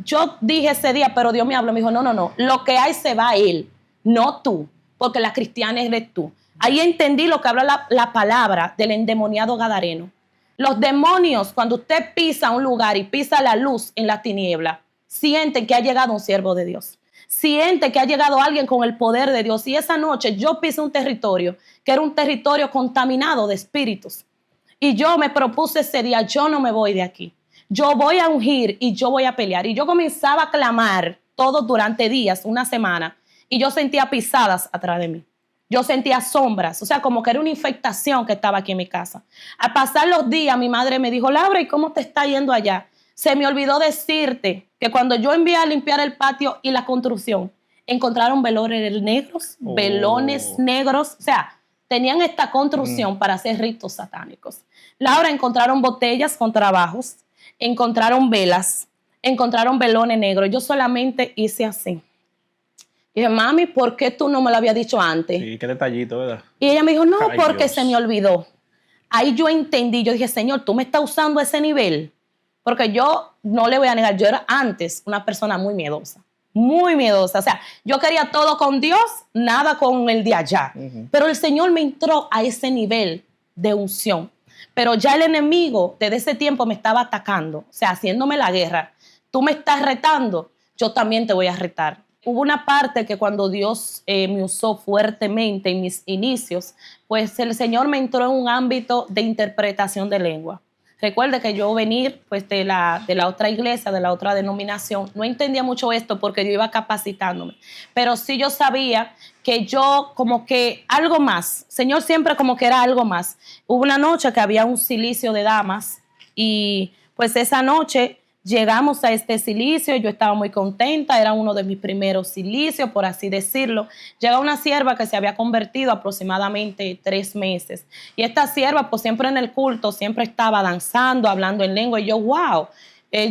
Yo dije ese día, pero Dios me habló, me dijo, no, lo que hay se va a él, no tú, porque la cristiana eres tú. Ahí entendí lo que habla la palabra del endemoniado gadareno. Los demonios, cuando usted pisa un lugar y pisa la luz en la tiniebla, sienten que ha llegado un siervo de Dios. Sienten que ha llegado alguien con el poder de Dios. Y esa noche yo pisé un territorio que era un territorio contaminado de espíritus. Y yo me propuse ese día, yo no me voy de aquí. Yo voy a ungir y yo voy a pelear. Y yo comenzaba a clamar todo durante días, una semana. Y yo sentía pisadas atrás de mí. Yo sentía sombras, o sea, como que era una infectación que estaba aquí en mi casa. Al pasar los días, mi madre me dijo, Laura, ¿y cómo te está yendo allá? Se me olvidó decirte que cuando yo envié a limpiar el patio y la construcción, encontraron velones negros, o sea, tenían esta construcción para hacer ritos satánicos. Laura, encontraron botellas con trabajos, encontraron velas, encontraron velones negros. Yo solamente hice así. Y dije, mami, ¿por qué tú no me lo habías dicho antes? Sí, qué detallito, ¿verdad? Y ella me dijo, no, Ay, porque Dios. se me olvidó. Ahí yo entendí, yo dije, Señor, tú me estás usando a ese nivel. Porque yo no le voy a negar, yo era antes una persona muy miedosa. Muy miedosa. O sea, yo quería todo con Dios, nada con el de allá. Pero el Señor me entró a ese nivel de unción. Pero ya el enemigo desde ese tiempo me estaba atacando, o sea, haciéndome la guerra. Tú me estás retando, yo también te voy a retar. Hubo una parte que cuando Dios me usó fuertemente en mis inicios, pues el Señor me entró en un ámbito de interpretación de lengua. Recuerde que yo venir pues, de la otra iglesia, de la otra denominación, no entendía mucho esto porque yo iba capacitándome. Pero sí yo sabía que yo como que algo más, Señor siempre como que era algo más. Hubo una noche que había un cilicio de damas y pues esa noche llegamos a este cilicio, yo estaba muy contenta, era uno de mis primeros cilicios, por así decirlo. Llega una sierva que se había convertido aproximadamente 3 meses. Y esta sierva, pues siempre en el culto, siempre estaba danzando, hablando en lengua. Y yo, wow,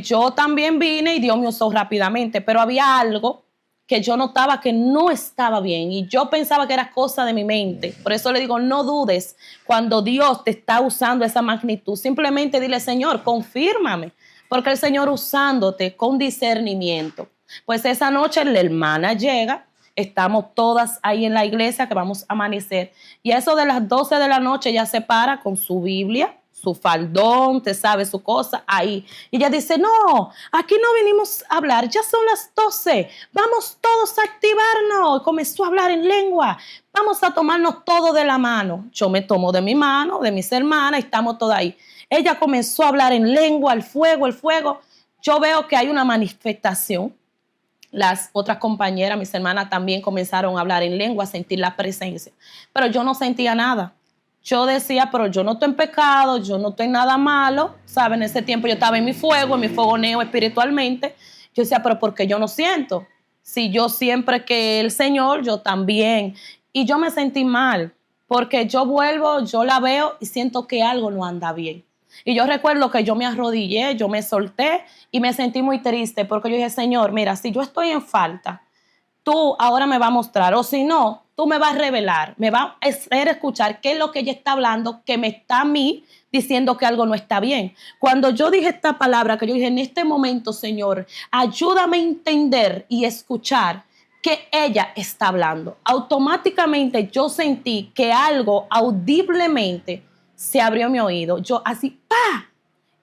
yo también vine y Dios me usó rápidamente. Pero había algo que yo notaba que no estaba bien. Y yo pensaba que era cosa de mi mente. Por eso le digo, no dudes cuando Dios te está usando esa magnitud. Simplemente dile, Señor, confírmame. Porque el Señor usándote con discernimiento. Pues esa noche la hermana llega, estamos todas ahí en la iglesia que vamos a amanecer. Y a eso de las 12 de la noche ella se para con su Biblia, su faldón, te sabe su cosa, ahí. Y ella dice, no, aquí no vinimos a hablar, ya son las 12, vamos todos a activarnos. Y comenzó a hablar en lengua, vamos a tomarnos todo de la mano. Yo me tomo de mi mano, de mis hermanas, y estamos todas ahí. Ella comenzó a hablar en lengua, el fuego. Yo veo que hay una manifestación. Las otras compañeras, mis hermanas, también comenzaron a hablar en lengua, a sentir la presencia. Pero yo no sentía nada. Yo decía, pero yo no estoy en pecado, yo no estoy en nada malo. ¿Saben? En ese tiempo yo estaba en mi fogoneo espiritualmente. Yo decía, pero ¿por qué yo no siento? Si yo siempre que el Señor, yo también. Y yo me sentí mal, porque yo vuelvo, yo la veo y siento que algo no anda bien. Y yo recuerdo que yo me arrodillé, yo me solté y me sentí muy triste porque yo dije, Señor, mira, si yo estoy en falta, tú ahora me vas a mostrar, o si no, tú me vas a revelar, me vas a hacer escuchar qué es lo que ella está hablando, que me está a mí diciendo que algo no está bien. Cuando yo dije esta palabra, que yo dije, en este momento, Señor, ayúdame a entender y escuchar que ella está hablando. Automáticamente yo sentí que algo audiblemente se abrió mi oído. Yo así, ¡pa!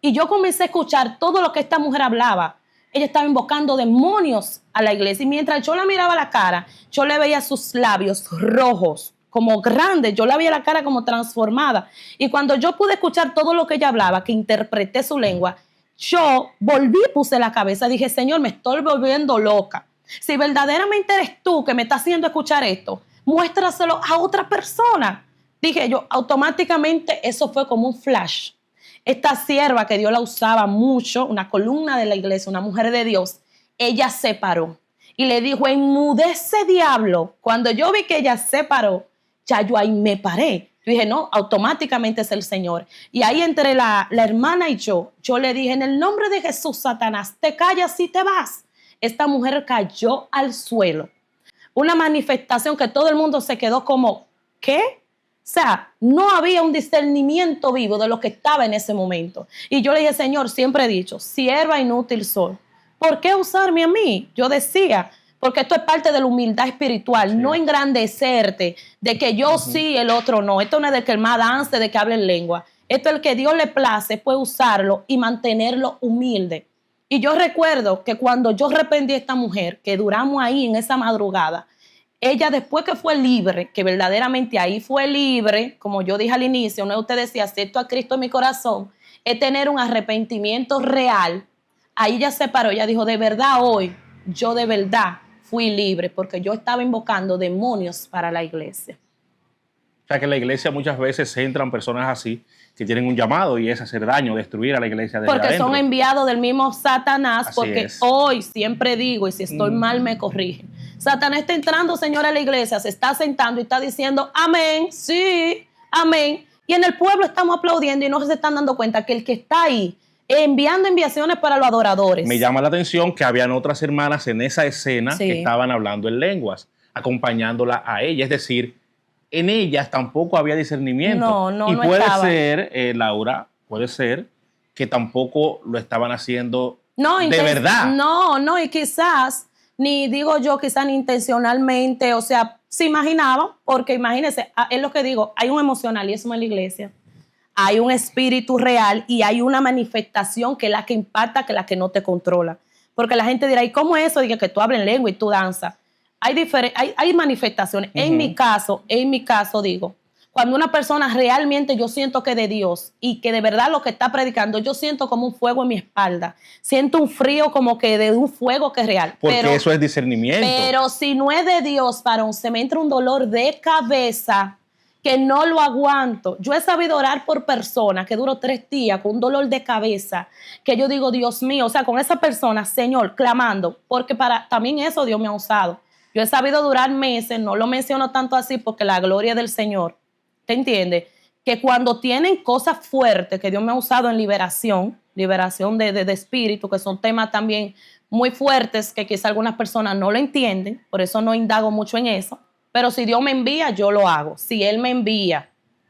Y yo comencé a escuchar todo lo que esta mujer hablaba. Ella estaba invocando demonios a la iglesia. Y mientras yo la miraba a la cara, yo le veía sus labios rojos, como grandes. Yo la veía la cara como transformada. Y cuando yo pude escuchar todo lo que ella hablaba, que interpreté su lengua, yo volví, puse la cabeza, dije, Señor, me estoy volviendo loca. Si verdaderamente eres tú que me estás haciendo escuchar esto, muéstraselo a otra persona. Dije yo, automáticamente eso fue como un flash. Esta sierva que Dios la usaba mucho, una columna de la iglesia, una mujer de Dios, ella se paró y le dijo, enmudece diablo. Cuando yo vi que ella se paró, ya yo ahí me paré. Yo dije, no, automáticamente es el Señor. Y ahí entre la hermana y yo le dije, en el nombre de Jesús, Satanás, te callas y te vas. Esta mujer cayó al suelo. Una manifestación que todo el mundo se quedó como, ¿qué? O sea, no había un discernimiento vivo de lo que estaba en ese momento. Y yo le dije, Señor, siempre he dicho, sierva inútil soy. ¿Por qué usarme a mí? Yo decía, porque esto es parte de la humildad espiritual, sí. No engrandecerte, de que yo sí, el otro no. Esto no es de que el más dance, de que hable en lengua. Esto es el que Dios le place, puede usarlo y mantenerlo humilde. Y yo recuerdo que cuando yo reprendí a esta mujer, que duramos ahí en esa madrugada, ella después que fue libre, que verdaderamente ahí fue libre, como yo dije al inicio, no es usted decía, acepto a Cristo en mi corazón, es tener un arrepentimiento real. Ahí ella se paró, ella dijo, de verdad hoy, yo de verdad fui libre, porque yo estaba invocando demonios para la iglesia. O sea que en la iglesia muchas veces entran personas así, que tienen un llamado y es hacer daño, destruir a la iglesia desde porque adentro. Son enviados del mismo Satanás, así porque es. Hoy siempre digo, y si estoy mal me corrigen, Satanás está entrando, señora, a la iglesia, se está sentando y está diciendo, amén, sí, amén. Y en el pueblo estamos aplaudiendo y no se están dando cuenta que el que está ahí enviando enviaciones para los adoradores. Me llama la atención que habían otras hermanas en esa escena que estaban hablando en lenguas, acompañándola a ella. Es decir, en ellas tampoco había discernimiento. No y puede estaba. ser, Laura, puede ser que tampoco lo estaban haciendo de verdad. No, y quizás, ni digo yo, quizás ni intencionalmente, o sea, se imaginaban, porque imagínense, es lo que digo, hay un emocionalismo en la iglesia. Hay un espíritu real y hay una manifestación que es la que impacta, que es la que no te controla. Porque la gente dirá, ¿y cómo es eso? Diga que tú hablas en lengua y tú danzas. Hay manifestaciones. En mi caso, digo, cuando una persona realmente yo siento que de Dios y que de verdad lo que está predicando, yo siento como un fuego en mi espalda. Siento un frío como que de un fuego que es real. Porque eso es discernimiento. Pero si no es de Dios, varón, se me entra un dolor de cabeza que no lo aguanto. Yo he sabido orar por personas que duró 3 días con un dolor de cabeza, que yo digo, Dios mío, o sea, con esa persona, Señor, clamando, porque para también eso Dios me ha usado. Yo he sabido durar meses, no lo menciono tanto así porque la gloria del Señor, ¿te entiendes? Que cuando tienen cosas fuertes que Dios me ha usado en liberación de espíritu, que son temas también muy fuertes que quizá algunas personas no lo entienden, por eso no indago mucho en eso. Pero si Dios me envía, yo lo hago. Si Él me envía.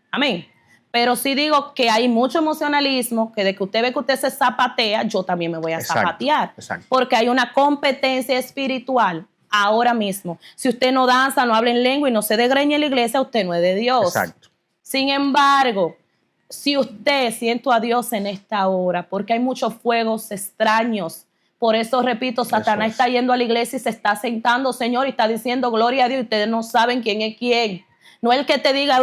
Amén. Pero sí digo que hay mucho emocionalismo, que de que usted ve que usted se zapatea, yo también me voy a zapatear. Exacto. Porque hay una competencia espiritual ahora mismo. Si usted no danza, no habla en lengua y no se desgreña en la iglesia, usted no es de Dios. Exacto. Sin embargo, si usted siento a Dios en esta hora, porque hay muchos fuegos extraños. Por eso, repito, Satanás está yendo a la iglesia y se está sentando, Señor, y está diciendo gloria a Dios y ustedes no saben quién es quién. No es el que te diga,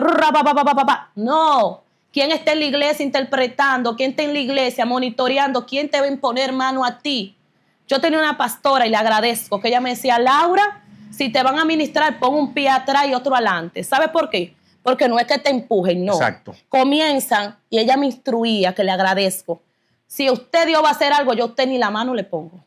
no. ¿Quién está en la iglesia interpretando? ¿Quién está en la iglesia monitoreando? ¿Quién te va a imponer mano a ti? Yo tenía una pastora y le agradezco que ella me decía, Laura, si te van a ministrar, pon un pie atrás y otro adelante. ¿Sabes por qué? Porque no es que te empujen, no. Exacto. Comienzan y ella me instruía, que le agradezco. Si usted Dios va a hacer algo, yo a usted ni la mano le pongo.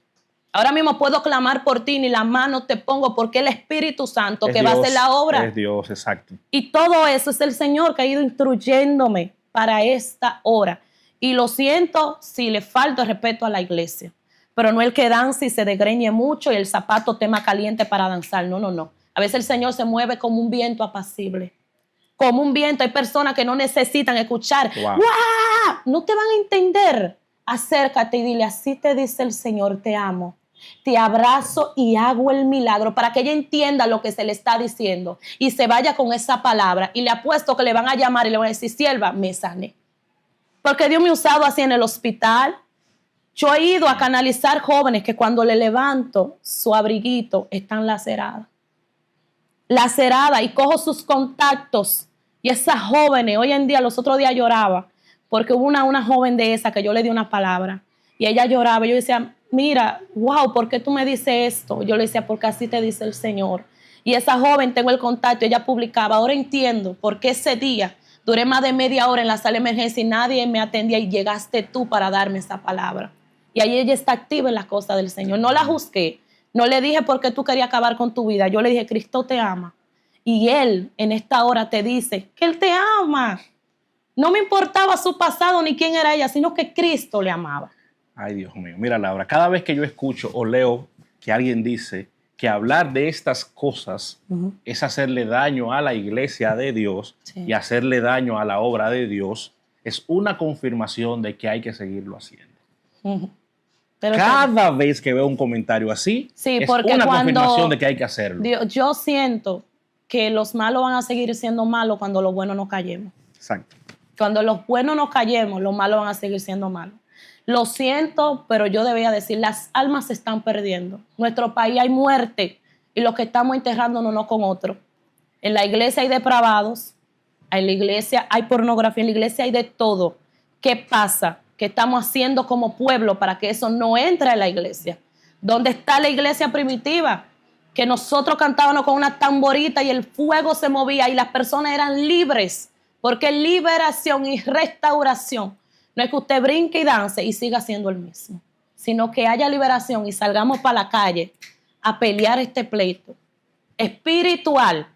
Ahora mismo puedo clamar por ti, ni la mano te pongo, porque el Espíritu Santo que va a hacer la obra. Es Dios, exacto. Y todo eso es el Señor que ha ido instruyéndome para esta hora. Y lo siento si le falta respeto a la iglesia. Pero no el que danza y se desgreñe mucho y el zapato tema caliente para danzar. No. A veces el Señor se mueve como un viento apacible. Como un viento. Hay personas que no necesitan escuchar. Wow. ¡Wow! No te van a entender. Acércate y dile, así te dice el Señor, te amo, te abrazo y hago el milagro, para que ella entienda lo que se le está diciendo y se vaya con esa palabra. Y le apuesto que le van a llamar y le van a decir, sierva, me sané. Porque Dios me ha usado así en el hospital. Yo he ido a canalizar jóvenes que cuando le levanto su abriguito están laceradas. Y cojo sus contactos. Y esas jóvenes, hoy en día, los otros días lloraba. Porque hubo una joven de esa que yo le di una palabra y ella lloraba. Yo decía, mira, wow, ¿por qué tú me dices esto? Yo le decía, porque así te dice el Señor. Y esa joven, tengo el contacto, ella publicaba. Ahora entiendo por qué ese día duré más de media hora en la sala de emergencia y nadie me atendía y llegaste tú para darme esa palabra. Y ahí ella está activa en las cosas del Señor. No la juzgué, no le dije por qué tú querías acabar con tu vida. Yo le dije, Cristo te ama. Y Él en esta hora te dice que Él te ama. No me importaba su pasado ni quién era ella, sino que Cristo le amaba. Ay, Dios mío. Mira, Laura, cada vez que yo escucho o leo que alguien dice que hablar de estas cosas es hacerle daño a la iglesia de Dios y hacerle daño a la obra de Dios, es una confirmación de que hay que seguirlo haciendo. Pero cada vez que veo un comentario así, es una confirmación de que hay que hacerlo. Yo siento que los malos van a seguir siendo malos cuando los buenos no callemos. Exacto. Cuando los buenos no callemos, los malos van a seguir siendo malos. Lo siento, pero yo debía decir, las almas se están perdiendo. En nuestro país hay muerte y los que estamos enterrándonos uno con otro. En la iglesia hay depravados, en la iglesia hay pornografía, en la iglesia hay de todo. ¿Qué pasa? ¿Qué estamos haciendo como pueblo para que eso no entre a la iglesia? ¿Dónde está la iglesia primitiva? Que nosotros cantábamos con una tamborita y el fuego se movía y las personas eran libres. Porque liberación y restauración no es que usted brinque y dance y siga siendo el mismo, sino que haya liberación y salgamos para la calle a pelear este pleito espiritual.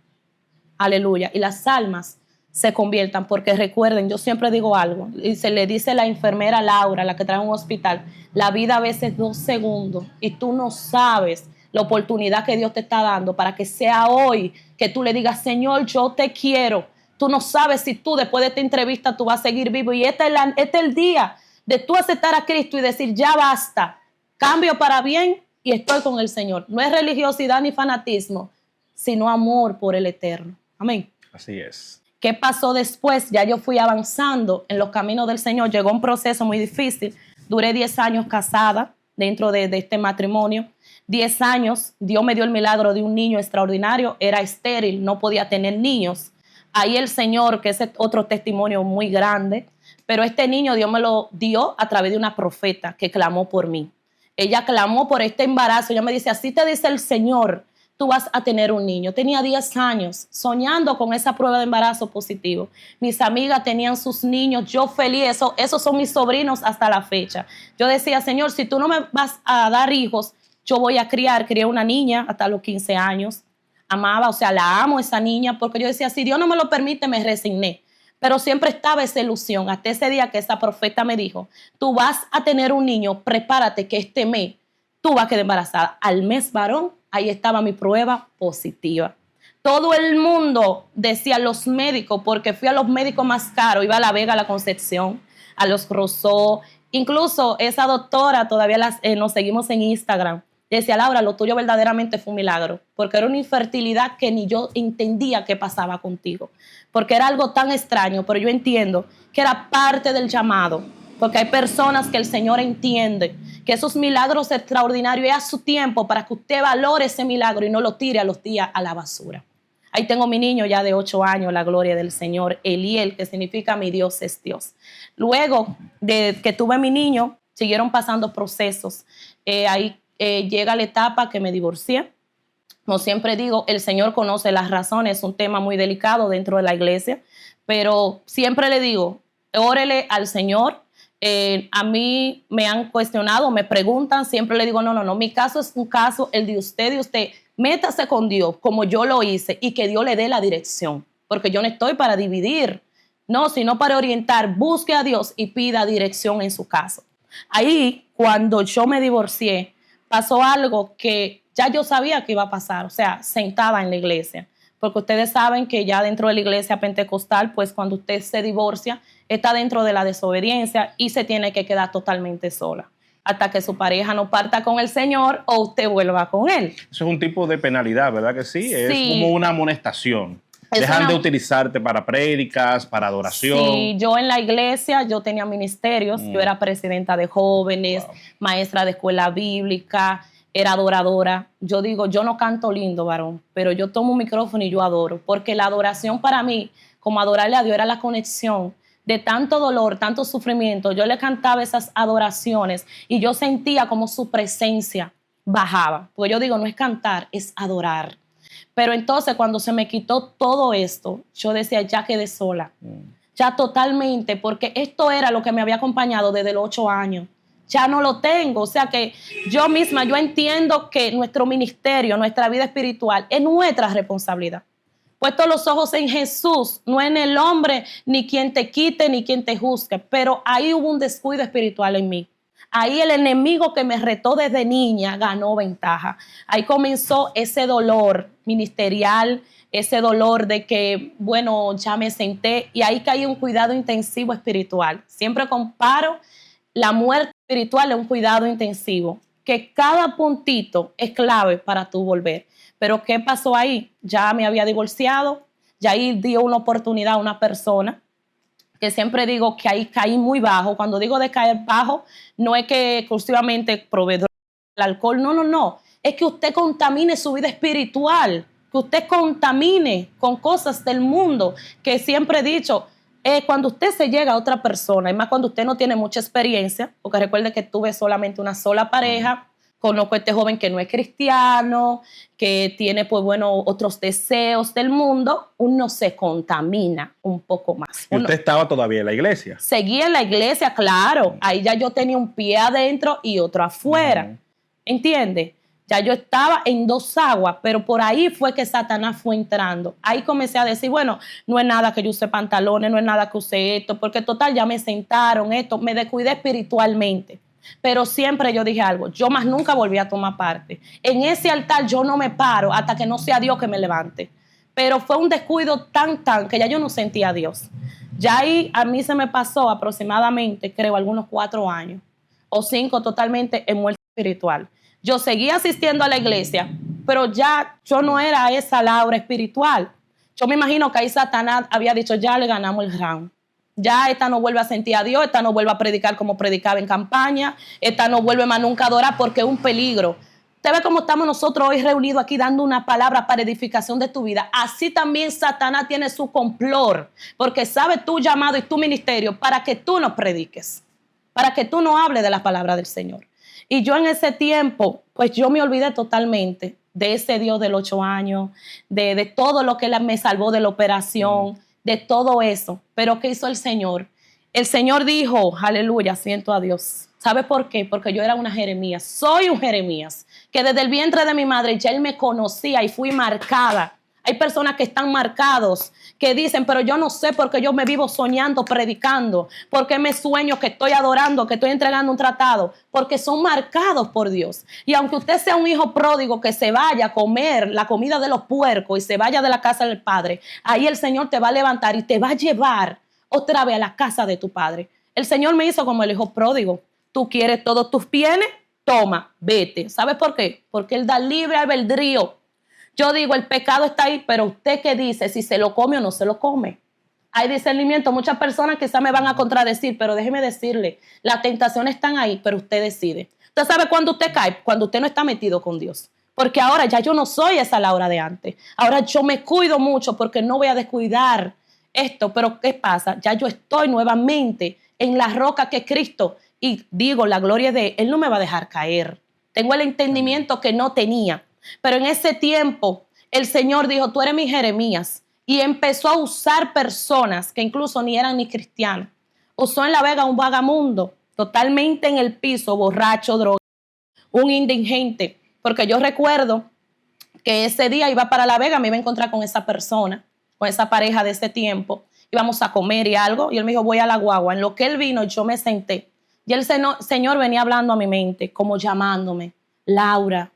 Aleluya. Y las almas se conviertan, porque recuerden, yo siempre digo algo, y se le dice la enfermera Laura, la que trae un hospital, la vida a veces es 2 segundos y tú no sabes la oportunidad que Dios te está dando para que sea hoy que tú le digas, Señor, yo te quiero. Tú no sabes si tú después de esta entrevista tú vas a seguir vivo y este es el día de tú aceptar a Cristo y decir, ya basta, cambio para bien y estoy con el Señor. No es religiosidad ni fanatismo, sino amor por el eterno. Amén. Así es. ¿Qué pasó después? Ya yo fui avanzando en los caminos del Señor. Llegó un proceso muy difícil. Duré 10 años casada dentro de este matrimonio. 10 años, Dios me dio el milagro de un niño extraordinario. Era estéril, no podía tener niños. Ahí el Señor, que es otro testimonio muy grande, pero este niño Dios me lo dio a través de una profeta que clamó por mí. Ella clamó por este embarazo. Ella me dice, así te dice el Señor, tú vas a tener un niño. Tenía 10 años soñando con esa prueba de embarazo positivo. Mis amigas tenían sus niños, yo feliz, esos son mis sobrinos hasta la fecha. Yo decía, Señor, si tú no me vas a dar hijos, yo voy a crié una niña hasta los 15 años. Amaba, o sea, la amo esa niña, porque yo decía, si Dios no me lo permite, me resigné. Pero siempre estaba esa ilusión, hasta ese día que esa profeta me dijo, tú vas a tener un niño, prepárate que este mes tú vas a quedar embarazada. Al mes varón, ahí estaba mi prueba positiva. Todo el mundo decía, los médicos, porque fui a los médicos más caros, iba a La Vega, a la Concepción, a los Rousseau, incluso esa doctora, todavía nos seguimos en Instagram, decía, Laura, lo tuyo verdaderamente fue un milagro, porque era una infertilidad que ni yo entendía qué pasaba contigo, porque era algo tan extraño, pero yo entiendo que era parte del llamado, porque hay personas que el Señor entiende que esos milagros extraordinarios es a su tiempo para que usted valore ese milagro y no lo tire a los días a la basura. Ahí tengo mi niño ya de 8 años, la gloria del Señor, Eliel, que significa mi Dios es Dios. Luego de que tuve mi niño, siguieron pasando procesos. Ahí llega la etapa que me divorcié. Como siempre digo, el Señor conoce las razones, es un tema muy delicado dentro de la iglesia, pero siempre le digo, órele al Señor. A mí me han cuestionado, me preguntan, siempre le digo, no, mi caso es un caso, el de usted, métase con Dios como yo lo hice y que Dios le dé la dirección, porque yo no estoy para dividir, no, sino para orientar. Busque a Dios y pida dirección en su caso. Ahí, cuando yo me divorcié, pasó algo que ya yo sabía que iba a pasar, o sea, sentada en la iglesia, porque ustedes saben que ya dentro de la iglesia pentecostal, pues cuando usted se divorcia, está dentro de la desobediencia y se tiene que quedar totalmente sola hasta que su pareja no parta con el Señor o usted vuelva con él. Eso es un tipo de penalidad, ¿verdad que sí? Es como una amonestación. Dejan de utilizarte para prédicas, para adoración. Sí, yo en la iglesia, yo tenía ministerios, yo era presidenta de jóvenes, maestra de escuela bíblica, era adoradora. Yo digo, yo no canto lindo, varón, pero yo tomo un micrófono y yo adoro, porque la adoración para mí, como adorarle a Dios, era la conexión de tanto dolor, tanto sufrimiento. Yo le cantaba esas adoraciones y yo sentía como su presencia bajaba. Porque yo digo, no es cantar, es adorar. Pero entonces cuando se me quitó todo esto, yo decía, ya quedé sola. Ya totalmente, porque esto era lo que me había acompañado desde los 8 años. Ya no lo tengo. O sea que yo misma, yo entiendo que nuestro ministerio, nuestra vida espiritual es nuestra responsabilidad. puesto los ojos en Jesús, no en el hombre, ni quien te quite, ni quien te juzgue. Pero ahí hubo un descuido espiritual en mí. Ahí el enemigo que me retó desde niña ganó ventaja. Ahí comenzó ese dolor ministerial, ese dolor de que, bueno, ya me senté, y ahí caí un cuidado intensivo espiritual. Siempre comparo la muerte espiritual a un cuidado intensivo, que cada puntito es clave para tú volver. Pero ¿qué pasó ahí? Ya me había divorciado, ya ahí dio una oportunidad a una persona, que siempre digo que ahí caí muy bajo. Cuando digo de caer bajo, no es que exclusivamente proveedor del alcohol, no. Es que usted contamine su vida espiritual, que usted contamine con cosas del mundo, que siempre he dicho, cuando usted se llega a otra persona, y más cuando usted no tiene mucha experiencia, porque recuerde que tuve solamente una sola pareja, conozco a este joven que no es cristiano, que tiene, pues bueno, otros deseos del mundo, uno se contamina un poco más. ¿Y usted estaba todavía en la iglesia? Seguía en la iglesia, claro. Ahí ya yo tenía un pie adentro y otro afuera. ¿Entiende? Ya yo estaba en dos aguas, pero por ahí fue que Satanás fue entrando. Ahí comencé a decir, bueno, no es nada que yo use pantalones, no es nada que use esto, porque total ya me sentaron esto, me descuidé espiritualmente. Pero siempre yo dije algo, yo más nunca volví a tomar parte. En ese altar yo no me paro hasta que no sea Dios que me levante. Pero fue un descuido tan que ya yo no sentía a Dios. Ya ahí a mí se me pasó aproximadamente, creo, algunos 4 años o 5 totalmente en muerte espiritual. Yo seguía asistiendo a la iglesia, pero ya yo no era esa Laura espiritual. Yo me imagino que ahí Satanás había dicho, ya le ganamos el round. Ya esta no vuelve a sentir a Dios, esta no vuelve a predicar como predicaba en campaña, esta no vuelve más nunca a adorar porque es un peligro. Usted ve cómo estamos nosotros hoy reunidos aquí dando una palabra para edificación de tu vida. Así también Satanás tiene su complot, porque sabe tu llamado y tu ministerio para que tú no prediques, para que tú no hables de la palabra del Señor. Y yo en ese tiempo, pues yo me olvidé totalmente de ese Dios del 8 años, de todo lo que Él me salvó de la operación, de todo eso. Pero ¿qué hizo el Señor? El Señor dijo, aleluya, siento a Dios. ¿Sabe por qué? Porque yo era una Jeremías, soy un Jeremías, que desde el vientre de mi madre ya Él me conocía y fui marcada. Hay personas que están marcados, que dicen, pero yo no sé porque yo me vivo soñando, predicando, porque me sueño que estoy adorando, que estoy entregando un tratado, porque son marcados por Dios. Y aunque usted sea un hijo pródigo que se vaya a comer la comida de los puercos y se vaya de la casa del padre, ahí el Señor te va a levantar y te va a llevar otra vez a la casa de tu padre. El Señor me hizo como el hijo pródigo. Tú quieres todos tus bienes, toma, vete. ¿Sabes por qué? Porque Él da libre albedrío. Yo digo, el pecado está ahí, pero usted qué dice, si se lo come o no se lo come. Hay discernimiento. Muchas personas quizás me van a contradecir, pero déjeme decirle, las tentaciones están ahí, pero usted decide. Usted sabe cuándo usted cae, cuando usted no está metido con Dios. Porque ahora ya yo no soy esa Laura de antes. Ahora yo me cuido mucho porque no voy a descuidar esto. Pero ¿qué pasa? Ya yo estoy nuevamente en la roca que es Cristo. Y digo, la gloria de Él no me va a dejar caer. Tengo el entendimiento que no tenía. Pero en ese tiempo el Señor dijo, tú eres mi Jeremías. Y empezó a usar personas que incluso ni eran ni cristianos. Usó en La Vega un vagamundo, totalmente en el piso, borracho, drogado, un indigente. Porque yo recuerdo que ese día iba para La Vega, me iba a encontrar con esa persona, con esa pareja de ese tiempo. Íbamos a comer y algo. Y él me dijo, voy a la guagua. En lo que él vino, yo me senté. Y el Señor venía hablando a mi mente, como llamándome, Laura,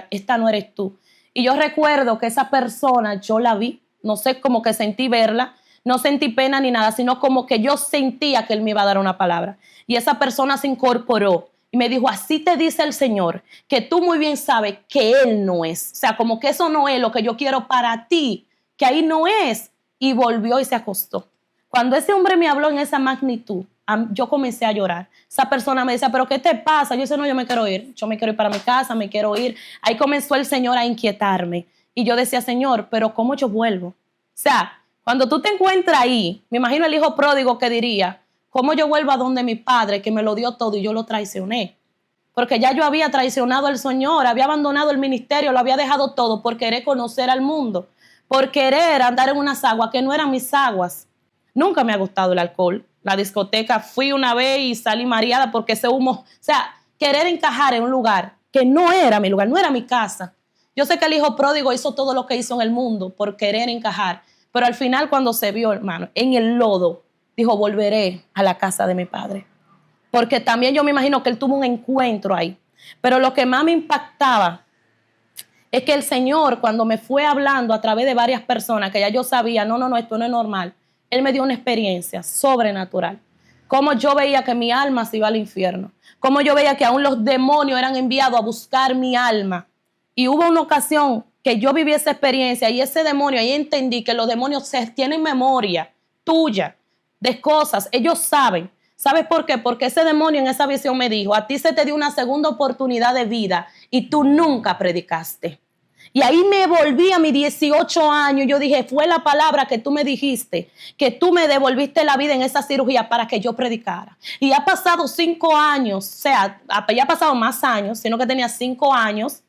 esta no eres tú. Y yo recuerdo que esa persona, yo la vi, no sé, como que sentí verla, no sentí pena ni nada, sino como que yo sentía que Él me iba a dar una palabra. Y esa persona se incorporó y me dijo, así te dice el Señor, que tú muy bien sabes que Él no es. O sea, como que eso no es lo que yo quiero para ti, que ahí no es. Y volvió y se acostó. Cuando ese hombre me habló en esa magnitud, yo comencé a llorar. Esa persona me decía, ¿pero qué te pasa? Yo decía, no, yo me quiero ir. Yo me quiero ir para mi casa, me quiero ir. Ahí comenzó el Señor a inquietarme. Y yo decía, Señor, ¿pero cómo yo vuelvo? O sea, cuando tú te encuentras ahí, me imagino el hijo pródigo que diría, ¿cómo yo vuelvo a donde mi padre que me lo dio todo y yo lo traicioné? Porque ya yo había traicionado al Señor, había abandonado el ministerio, lo había dejado todo por querer conocer al mundo, por querer andar en unas aguas que no eran mis aguas. Nunca me ha gustado el alcohol. La discoteca fui una vez y salí mareada porque ese humo, o sea, querer encajar en un lugar que no era mi lugar, no era mi casa. Yo sé que el hijo pródigo hizo todo lo que hizo en el mundo por querer encajar, pero al final cuando se vio, hermano, en el lodo, dijo, volveré a la casa de mi padre. Porque también yo me imagino que él tuvo un encuentro ahí. Pero lo que más me impactaba es que el Señor, cuando me fue hablando a través de varias personas, que ya yo sabía, no, esto no es normal, Él me dio una experiencia sobrenatural. Cómo yo veía que mi alma se iba al infierno. Cómo yo veía que aún los demonios eran enviados a buscar mi alma. Y hubo una ocasión que yo viví esa experiencia y ese demonio, ahí entendí que los demonios tienen memoria tuya de cosas. Ellos saben. ¿Sabes por qué? Porque ese demonio en esa visión me dijo, a ti se te dio una segunda oportunidad de vida y tú nunca predicaste. Y ahí me volví a mis 18 años. Yo dije, fue la palabra que tú me dijiste, que tú me devolviste la vida en esa cirugía para que yo predicara. Y ha pasado 5 años, o sea, ya ha pasado más años, sino que tenía 5 años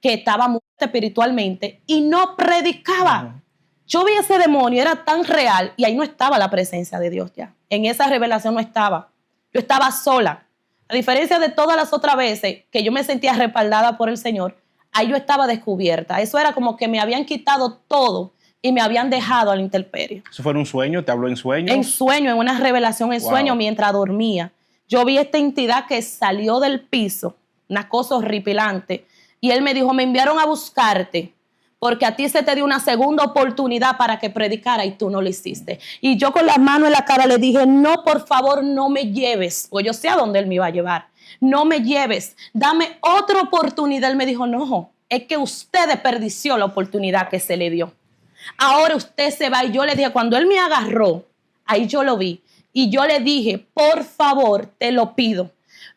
que estaba muerta espiritualmente y no predicaba. Yo vi ese demonio, era tan real y ahí no estaba la presencia de Dios ya. En esa revelación no estaba. Yo estaba sola. A diferencia de todas las otras veces que yo me sentía respaldada por el Señor, ahí yo estaba descubierta. Eso era como que me habían quitado todo y me habían dejado a la intemperie. ¿Eso fue en un sueño? ¿Te habló en sueños? En sueño, en una revelación en sueño mientras dormía. Yo vi esta entidad que salió del piso, una cosa horripilante, y él me dijo, me enviaron a buscarte porque a ti se te dio una segunda oportunidad para que predicara y tú no lo hiciste. Y yo con las manos en la cara le dije, no, por favor, no me lleves. Pues yo sé a dónde él me iba a llevar. No me lleves, dame otra oportunidad. Él me dijo, no, es que usted desperdició la oportunidad que se le dio. Ahora usted se va. Y yo le dije, cuando él me agarró, ahí yo lo vi. Y yo le dije, por favor, te lo pido.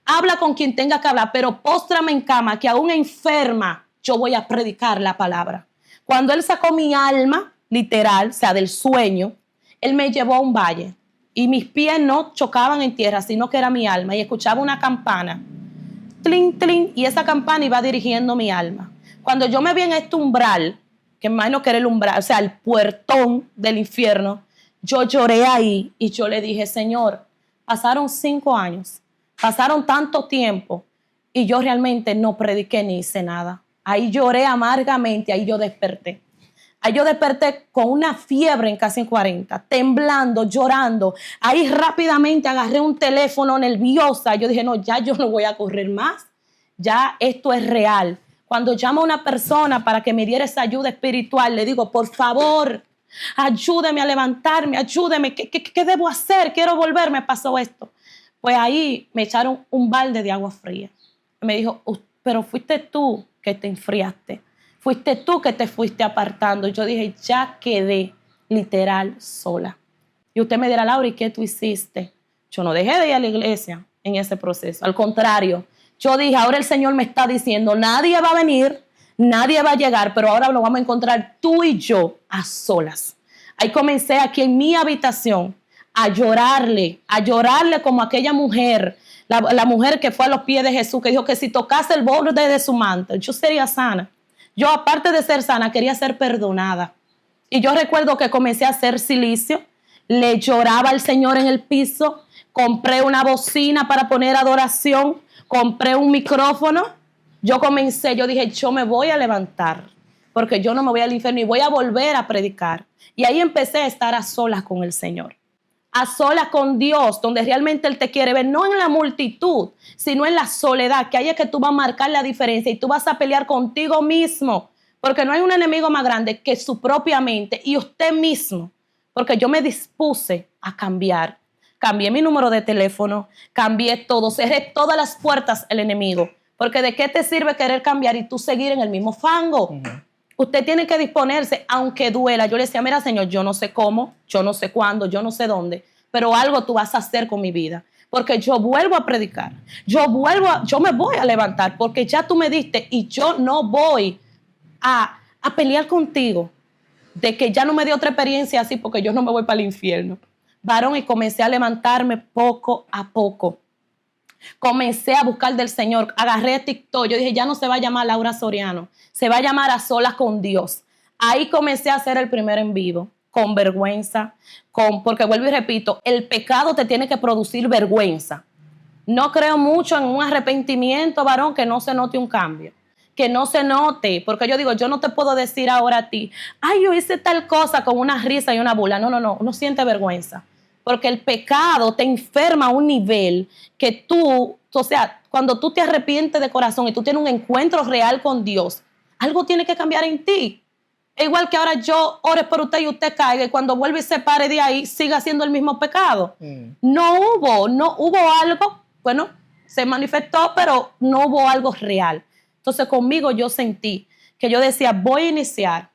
Habla con quien tenga que hablar, pero póstrame en cama, que aún enferma yo voy a predicar la palabra. Cuando él sacó mi alma, literal, o sea, del sueño, él me llevó a un valle. Y mis pies no chocaban en tierra, sino que era mi alma. Y escuchaba una campana. Tlin, tlin. Y esa campana iba dirigiendo mi alma. Cuando yo me vi en este umbral, que imagino que era el umbral, o sea, el puertón del infierno, yo lloré ahí y yo le dije, Señor, pasaron 5 años, pasaron tanto tiempo y yo realmente no prediqué ni hice nada. Ahí lloré amargamente, ahí yo desperté. Ahí yo desperté con una fiebre en casi 40, temblando, llorando. Ahí rápidamente agarré un teléfono nerviosa. Yo dije, no, ya yo no voy a correr más. Ya esto es real. Cuando llamo a una persona para que me diera esa ayuda espiritual, le digo, por favor, ayúdeme a levantarme, ayúdeme. ¿Qué debo hacer? Quiero volver, me pasó esto. Pues ahí me echaron un balde de agua fría. Me dijo, pero fuiste tú que te enfriaste. Fuiste tú que te fuiste apartando. Yo dije, ya quedé literal sola. Y usted me dirá, Laura, ¿y qué tú hiciste? Yo no dejé de ir a la iglesia en ese proceso. Al contrario, yo dije, ahora el Señor me está diciendo, nadie va a venir, nadie va a llegar, pero ahora lo vamos a encontrar tú y yo a solas. Ahí comencé aquí en mi habitación a llorarle como aquella mujer, la mujer que fue a los pies de Jesús, que dijo que si tocase el borde de su manto, yo sería sana. Yo, aparte de ser sana, quería ser perdonada. Y yo recuerdo que comencé a hacer silicio, le lloraba al Señor en el piso, compré una bocina para poner adoración, compré un micrófono. Yo dije, yo me voy a levantar, porque yo no me voy al infierno y voy a volver a predicar. Y ahí empecé a estar a solas con el Señor, a solas con Dios, donde realmente Él te quiere ver, no en la multitud, sino en la soledad, que ahí es que tú vas a marcar la diferencia y tú vas a pelear contigo mismo, porque no hay un enemigo más grande que su propia mente y usted mismo, porque yo me dispuse a cambiar. Cambié mi número de teléfono, cambié todo, cerré todas las puertas al enemigo, porque ¿de qué te sirve querer cambiar y tú seguir en el mismo fango? Usted tiene que disponerse, aunque duela. Yo le decía, mira, Señor, yo no sé cómo, yo no sé cuándo, yo no sé dónde, pero algo tú vas a hacer con mi vida, porque yo vuelvo a predicar, yo me voy a levantar, porque ya tú me diste y yo no voy a pelear contigo de que ya no me dio otra experiencia así, porque yo no me voy para el infierno. Varón, y comencé a levantarme poco a poco. Comencé a buscar del Señor, agarré TikTok, yo dije, ya no se va a llamar Laura Soriano, se va a llamar A Solas con Dios. Ahí comencé a hacer el primer en vivo, con vergüenza, porque vuelvo y repito, el pecado te tiene que producir vergüenza. No creo mucho en un arrepentimiento, varón, que no se note un cambio. que no se note, porque yo digo, yo no te puedo decir ahora a ti, ay, yo hice tal cosa con una risa y una burla. No, no, no, uno siente vergüenza, porque el pecado te enferma a un nivel que tú, o sea, cuando tú te arrepientes de corazón y tú tienes un encuentro real con Dios, algo tiene que cambiar en ti. Es igual que ahora yo ore por usted y usted caiga y cuando vuelve y se pare de ahí, siga haciendo el mismo pecado. No hubo algo, bueno, se manifestó, pero no hubo algo real. Entonces conmigo yo sentí que yo decía, voy a iniciar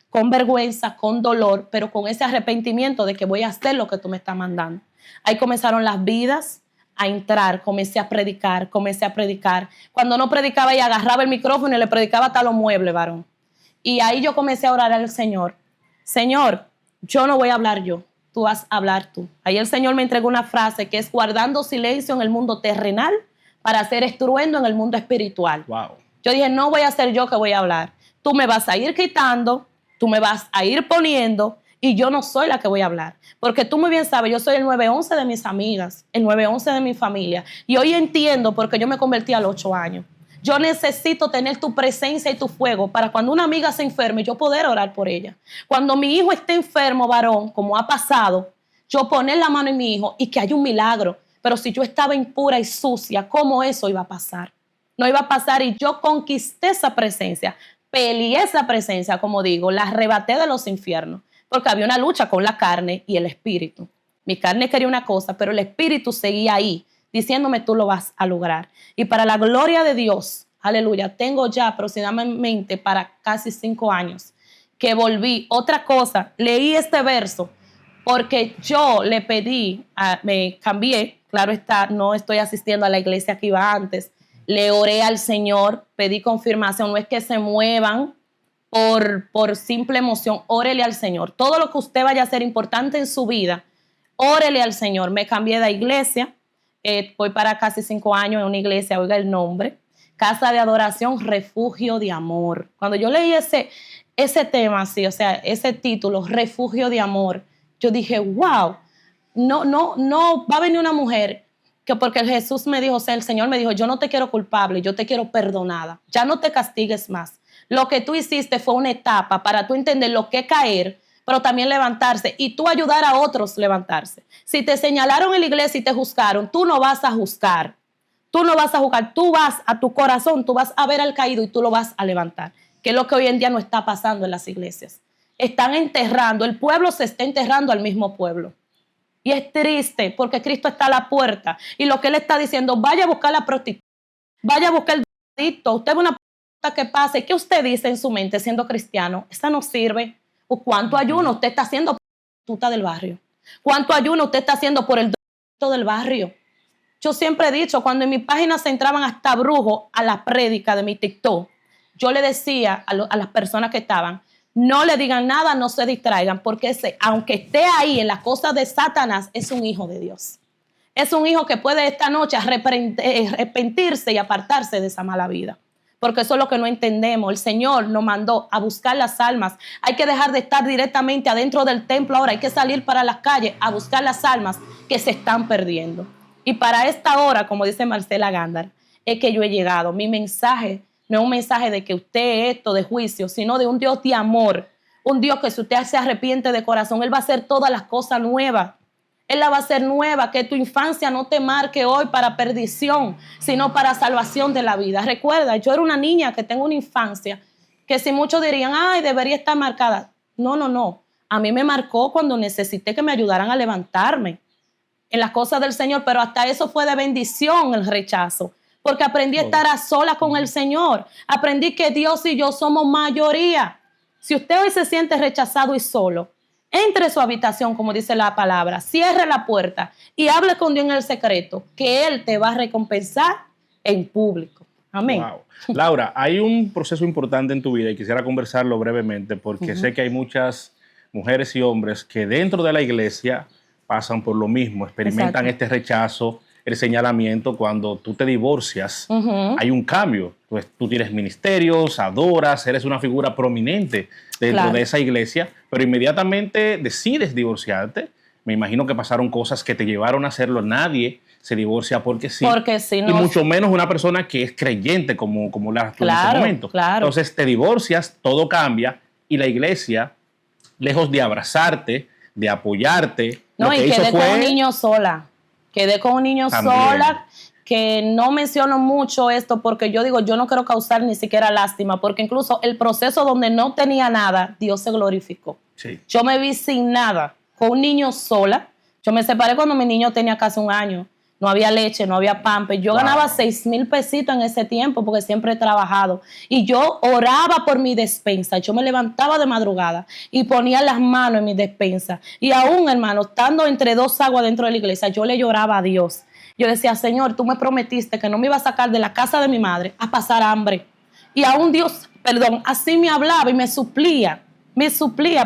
con vergüenza, con dolor, pero con ese arrepentimiento de que voy a hacer lo que tú me estás mandando. Ahí comenzaron las vidas a entrar, comencé a predicar. Cuando no predicaba y agarraba el micrófono y le predicaba hasta los muebles, varón. Y ahí yo comencé a orar al Señor. Señor, yo no voy a hablar yo, tú vas a hablar tú. Ahí el Señor me entregó una frase que es guardando silencio en el mundo terrenal para hacer estruendo en el mundo espiritual. Wow. Yo dije, no voy a ser yo que voy a hablar. Tú me vas a ir quitando, tú me vas a ir poniendo y yo no soy la que voy a hablar. Porque tú muy bien sabes, yo soy el 911 de mis amigas, el 911 de mi familia. Y hoy entiendo por qué yo me convertí a los 8 años. Yo necesito tener tu presencia y tu fuego para cuando una amiga se enferme, yo poder orar por ella. Cuando mi hijo esté enfermo, varón, como ha pasado, yo poner la mano en mi hijo y que haya un milagro. Pero si yo estaba impura y sucia, ¿cómo eso iba a pasar? No iba a pasar y yo conquisté esa presencia, peleé esa presencia, como digo, la arrebaté de los infiernos, porque había una lucha con la carne y el espíritu. Mi carne quería una cosa, pero el espíritu seguía ahí, diciéndome tú lo vas a lograr. Y para la gloria de Dios, aleluya, tengo ya aproximadamente para casi 5 años que volví. Otra cosa, leí este verso porque yo le pedí, me cambié, claro está, no estoy asistiendo a la iglesia que iba antes, le oré al Señor, pedí confirmación, no es que se muevan por simple emoción, órele al Señor. Todo lo que usted vaya a hacer importante en su vida, órele al Señor. Me cambié de iglesia. Voy para casi 5 años en una iglesia, oiga el nombre, Casa de Adoración, Refugio de Amor. Cuando yo leí ese tema así, o sea, ese título, Refugio de Amor, yo dije, wow, no va a venir una mujer que porque Jesús me dijo, o sea, el Señor me dijo, yo no te quiero culpable, yo te quiero perdonada, ya no te castigues más. Lo que tú hiciste fue una etapa para tú entender lo que es caer, pero también levantarse y tú ayudar a otros a levantarse. Si te señalaron en la iglesia y te juzgaron, tú no vas a juzgar. Tú no vas a juzgar, tú vas a tu corazón, tú vas a ver al caído y tú lo vas a levantar. Que es lo que hoy en día no está pasando en las iglesias. Están enterrando, el pueblo se está enterrando al mismo pueblo. Y es triste porque Cristo está a la puerta y lo que Él está diciendo, vaya a buscar la prostituta, vaya a buscar el drogadicto, usted ve una prostituta que pase, ¿qué usted dice en su mente siendo cristiano? Esta no sirve. ¿Cuánto ayuno usted está haciendo por la prostituta del barrio? ¿Cuánto ayuno usted está haciendo por el drogadicto del barrio? Yo siempre he dicho, cuando en mi página se entraban hasta brujos a la prédica de mi TikTok, yo le decía a las personas que estaban, no le digan nada, no se distraigan, porque aunque esté ahí en las cosas de Satanás, es un hijo de Dios. Es un hijo que puede esta noche arrepentirse y apartarse de esa mala vida. Porque eso es lo que no entendemos. El Señor nos mandó a buscar las almas. Hay que dejar de estar directamente adentro del templo ahora. Hay que salir para las calles a buscar las almas que se están perdiendo. Y para esta hora, como dice Marcela Gándara, es que yo he llegado. Mi mensaje no es un mensaje de que usted es esto de juicio, sino de un Dios de amor. Un Dios que si usted se arrepiente de corazón, Él va a hacer todas las cosas nuevas. Él la va a hacer nueva, que tu infancia no te marque hoy para perdición, sino para salvación de la vida. Recuerda, yo era una niña que tengo una infancia que si muchos dirían, ay, debería estar marcada. No. A mí me marcó cuando necesité que me ayudaran a levantarme en las cosas del Señor, pero hasta eso fue de bendición el rechazo, porque aprendí a estar a solas con el Señor. Aprendí que Dios y yo somos mayoría. Si usted hoy se siente rechazado y solo, entre a su habitación, como dice la palabra, cierre la puerta y hable con Dios en el secreto, que Él te va a recompensar en público. Amén. Wow. Laura, hay un proceso importante en tu vida y quisiera conversarlo brevemente porque sé que hay muchas mujeres y hombres que dentro de la iglesia pasan por lo mismo, experimentan este rechazo, el señalamiento. Cuando tú te divorcias, hay un cambio. Pues tú tienes ministerios, adoras, eres una figura prominente dentro de esa iglesia, pero inmediatamente decides divorciarte, me imagino que pasaron cosas que te llevaron a hacerlo. Nadie se divorcia porque sí. Porque sí, y no. mucho menos una persona que es creyente como la tú en ese Claro, momento. claro. Entonces te divorcias, todo cambia y la iglesia, lejos de abrazarte, de apoyarte, lo No, que y hizo quedé fue... con un niño sola. Quedé con un niño También. sola, que no menciono mucho esto porque yo digo, yo no quiero causar ni siquiera lástima, porque incluso el proceso donde no tenía nada, Dios se glorificó. Sí. Yo me vi sin nada, con un niño sola. Yo me separé cuando mi niño tenía casi un año. No había leche, no había pamper. Yo ganaba 6,000 pesitos en ese tiempo porque siempre he trabajado. Y yo oraba por mi despensa. Yo me levantaba de madrugada y ponía las manos en mi despensa. Y aún, hermano, estando entre dos aguas dentro de la iglesia, yo le lloraba a Dios. Yo decía, Señor, tú me prometiste que no me iba a sacar de la casa de mi madre a pasar hambre. Y aún Dios, así me hablaba y me suplía,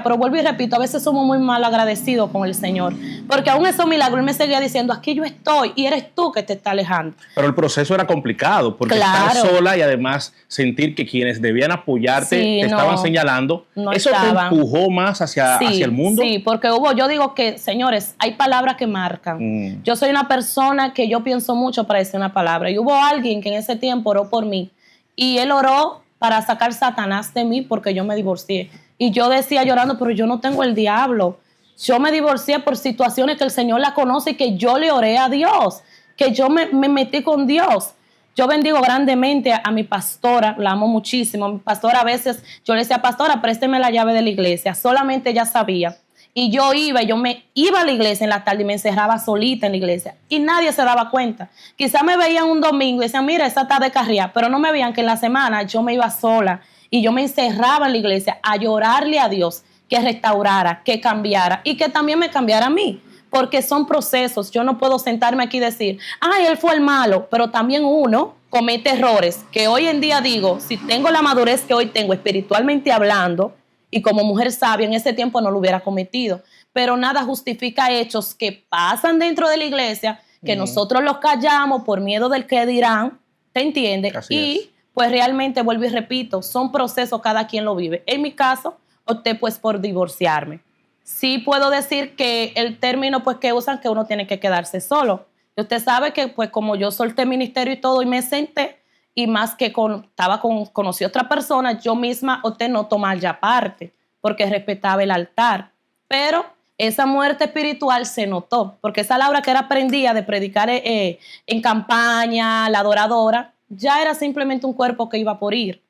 pero vuelvo y repito, a veces somos muy mal agradecidos con el Señor, porque aún esos milagros Él me seguía diciendo, aquí yo estoy y eres tú que te estás alejando. Pero el proceso era complicado, porque estar sola y además sentir que quienes debían apoyarte te estaban señalando, ¿eso te empujó más hacia el mundo? Sí, porque yo digo que, señores, hay palabras que marcan. Yo soy una persona que yo pienso mucho para decir una palabra, y hubo alguien que en ese tiempo oró por mí, y él oró para sacar Satanás de mí porque yo me divorcié. Y yo decía llorando, pero yo no tengo el diablo. Yo me divorcié por situaciones que el Señor la conoce y que yo le oré a Dios, que yo me metí con Dios. Yo bendigo grandemente a mi pastora, la amo muchísimo. Mi pastora, a veces yo le decía, pastora, présteme la llave de la iglesia. Solamente ella sabía. Y yo me iba a la iglesia en la tarde y me encerraba solita en la iglesia. Y nadie se daba cuenta. Quizá me veían un domingo y decían, mira, esa está de carrilla, pero no me veían que en la semana yo me iba sola. Y yo me encerraba en la iglesia a llorarle a Dios que restaurara, que cambiara y que también me cambiara a mí. Porque son procesos. Yo no puedo sentarme aquí y decir, ay, él fue el malo. Pero también uno comete errores que hoy en día digo, si tengo la madurez que hoy tengo espiritualmente hablando y como mujer sabia, en ese tiempo no lo hubiera cometido. Pero nada justifica hechos que pasan dentro de la iglesia, que nosotros los callamos por miedo del que dirán, ¿te entiendes? Así es. Pues realmente, vuelvo y repito, son procesos, cada quien lo vive. En mi caso, opté pues por divorciarme. Sí puedo decir que el término pues que usan, que uno tiene que quedarse solo. Y usted sabe que pues como yo solté ministerio y todo y me senté, y más que conocí a otra persona, yo misma opté no tomar ya parte, porque respetaba el altar. Pero esa muerte espiritual se notó, porque esa Laura que era aprendida de predicar en campaña, la adoradora, ya era simplemente un cuerpo que iba por ir.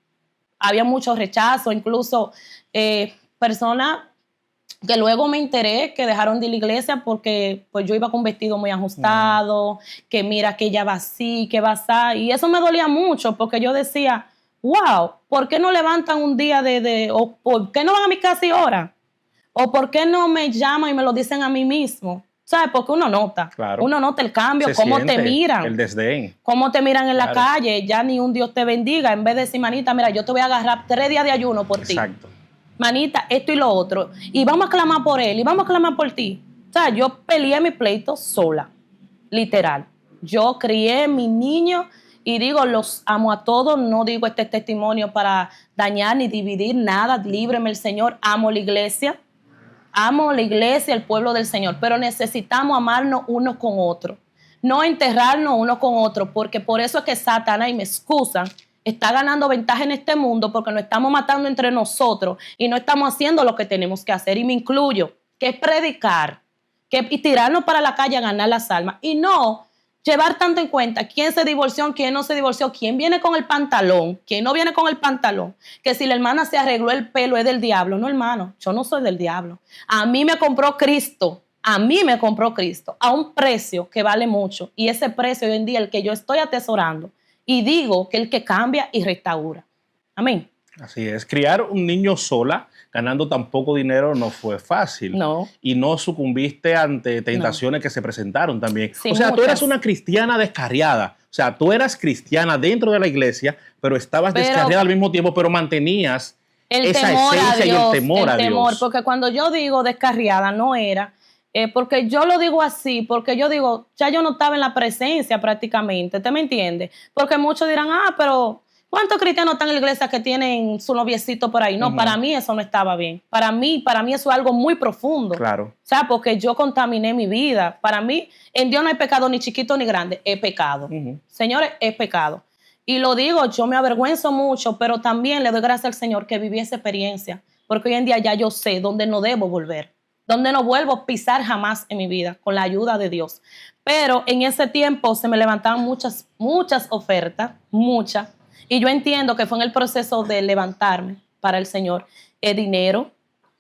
Había mucho rechazo, incluso personas que luego me enteré que dejaron de ir a la iglesia porque pues yo iba con un vestido muy ajustado, que mira que ella va así, que va así, y eso me dolía mucho porque yo decía, wow, ¿por qué no levantan un día o por qué no van a mi casa y oran? ¿O por qué no me llaman y me lo dicen a mí mismo? ¿Sabes? Porque uno nota. Claro. Uno nota el cambio, cómo te miran. El desdén. Cómo te miran en la calle. Ya ni un Dios te bendiga. En vez de decir, manita, mira, yo te voy a agarrar 3 días de ayuno por ti. Exacto. Manita, esto y lo otro. Y vamos a clamar por él. Y vamos a clamar por ti. O sea, yo peleé mi pleito sola. Literal. Yo crié mi niño y digo, los amo a todos. No digo este testimonio para dañar ni dividir nada. Líbreme el Señor. Amo la iglesia. Amo la iglesia, el pueblo del Señor, pero necesitamos amarnos unos con otros, no enterrarnos unos con otros, porque por eso es que Satanás, y me excusan, está ganando ventaja en este mundo porque nos estamos matando entre nosotros y no estamos haciendo lo que tenemos que hacer, y me incluyo, que es predicar, y tirarnos para la calle a ganar las almas, y no llevar tanto en cuenta quién se divorció, quién no se divorció, quién viene con el pantalón, quién no viene con el pantalón, que si la hermana se arregló el pelo es del diablo. No, hermano, yo no soy del diablo. A mí me compró Cristo, a un precio que vale mucho, y ese precio hoy en día el que yo estoy atesorando, y digo que el que cambia y restaura. Amén. Así es, criar un niño sola, ganando tan poco dinero, no fue fácil. No. Y no sucumbiste ante tentaciones que se presentaron también. Sí, o sea, muchas. Tú eras una cristiana descarriada. O sea, tú eras cristiana dentro de la iglesia, pero estabas descarriada al mismo tiempo, pero mantenías esa esencia y el temor a Dios. Porque cuando yo digo descarriada, no era... porque yo lo digo así, porque yo digo, ya yo no estaba en la presencia prácticamente, ¿te me entiendes? Porque muchos dirán, pero ¿Cuántos cristianos están en la iglesia que tienen su noviecito por ahí? No, para mí eso no estaba bien. Para mí eso es algo muy profundo. Claro. O sea, porque yo contaminé mi vida. Para mí, en Dios no hay pecado ni chiquito ni grande, es pecado. Señores, es pecado. Y lo digo, yo me avergüenzo mucho, pero también le doy gracias al Señor que viví esa experiencia, porque hoy en día ya yo sé dónde no debo volver, dónde no vuelvo a pisar jamás en mi vida, con la ayuda de Dios. Pero en ese tiempo se me levantaban muchas ofertas, muchas. Y yo entiendo que fue en el proceso de levantarme para el Señor. Dinero,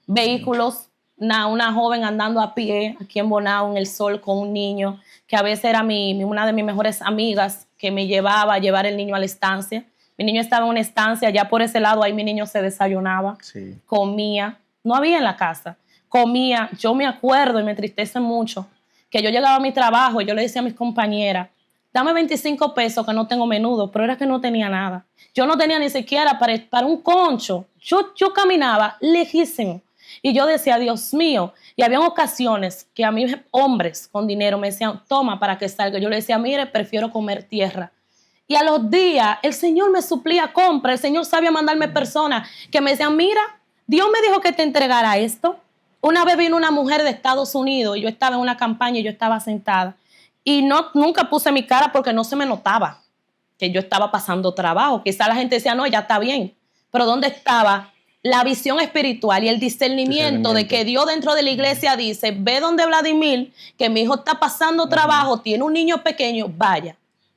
vehículos, una joven andando a pie aquí en Bonao en el sol con un niño, que a veces era una de mis mejores amigas que me llevaba a llevar el niño a la estancia. Mi niño estaba en una estancia, ya por ese lado ahí mi niño se desayunaba, comía. No había en la casa, comía. Yo me acuerdo y me entristece mucho que yo llegaba a mi trabajo y yo le decía a mis compañeras, dame 25 pesos que no tengo menudo, pero era que no tenía nada. Yo no tenía ni siquiera para un concho. Yo caminaba lejísimo. Y yo decía, Dios mío, y había ocasiones que a mí hombres con dinero me decían, toma para que salga. Yo le decía, mire, prefiero comer tierra. Y a los días el Señor me suplía compra, el Señor sabía mandarme personas que me decían, mira, Dios me dijo que te entregara esto. Una vez vino una mujer de Estados Unidos y yo estaba en una campaña y yo estaba sentada. Y nunca puse mi cara porque no se me notaba que yo estaba pasando trabajo. Quizá la gente decía, no, ya está bien. Pero ¿dónde estaba la visión espiritual y el discernimiento de que Dios dentro de la iglesia dice, ve donde Vladimir, que mi hijo está pasando trabajo, tiene un niño pequeño, vaya?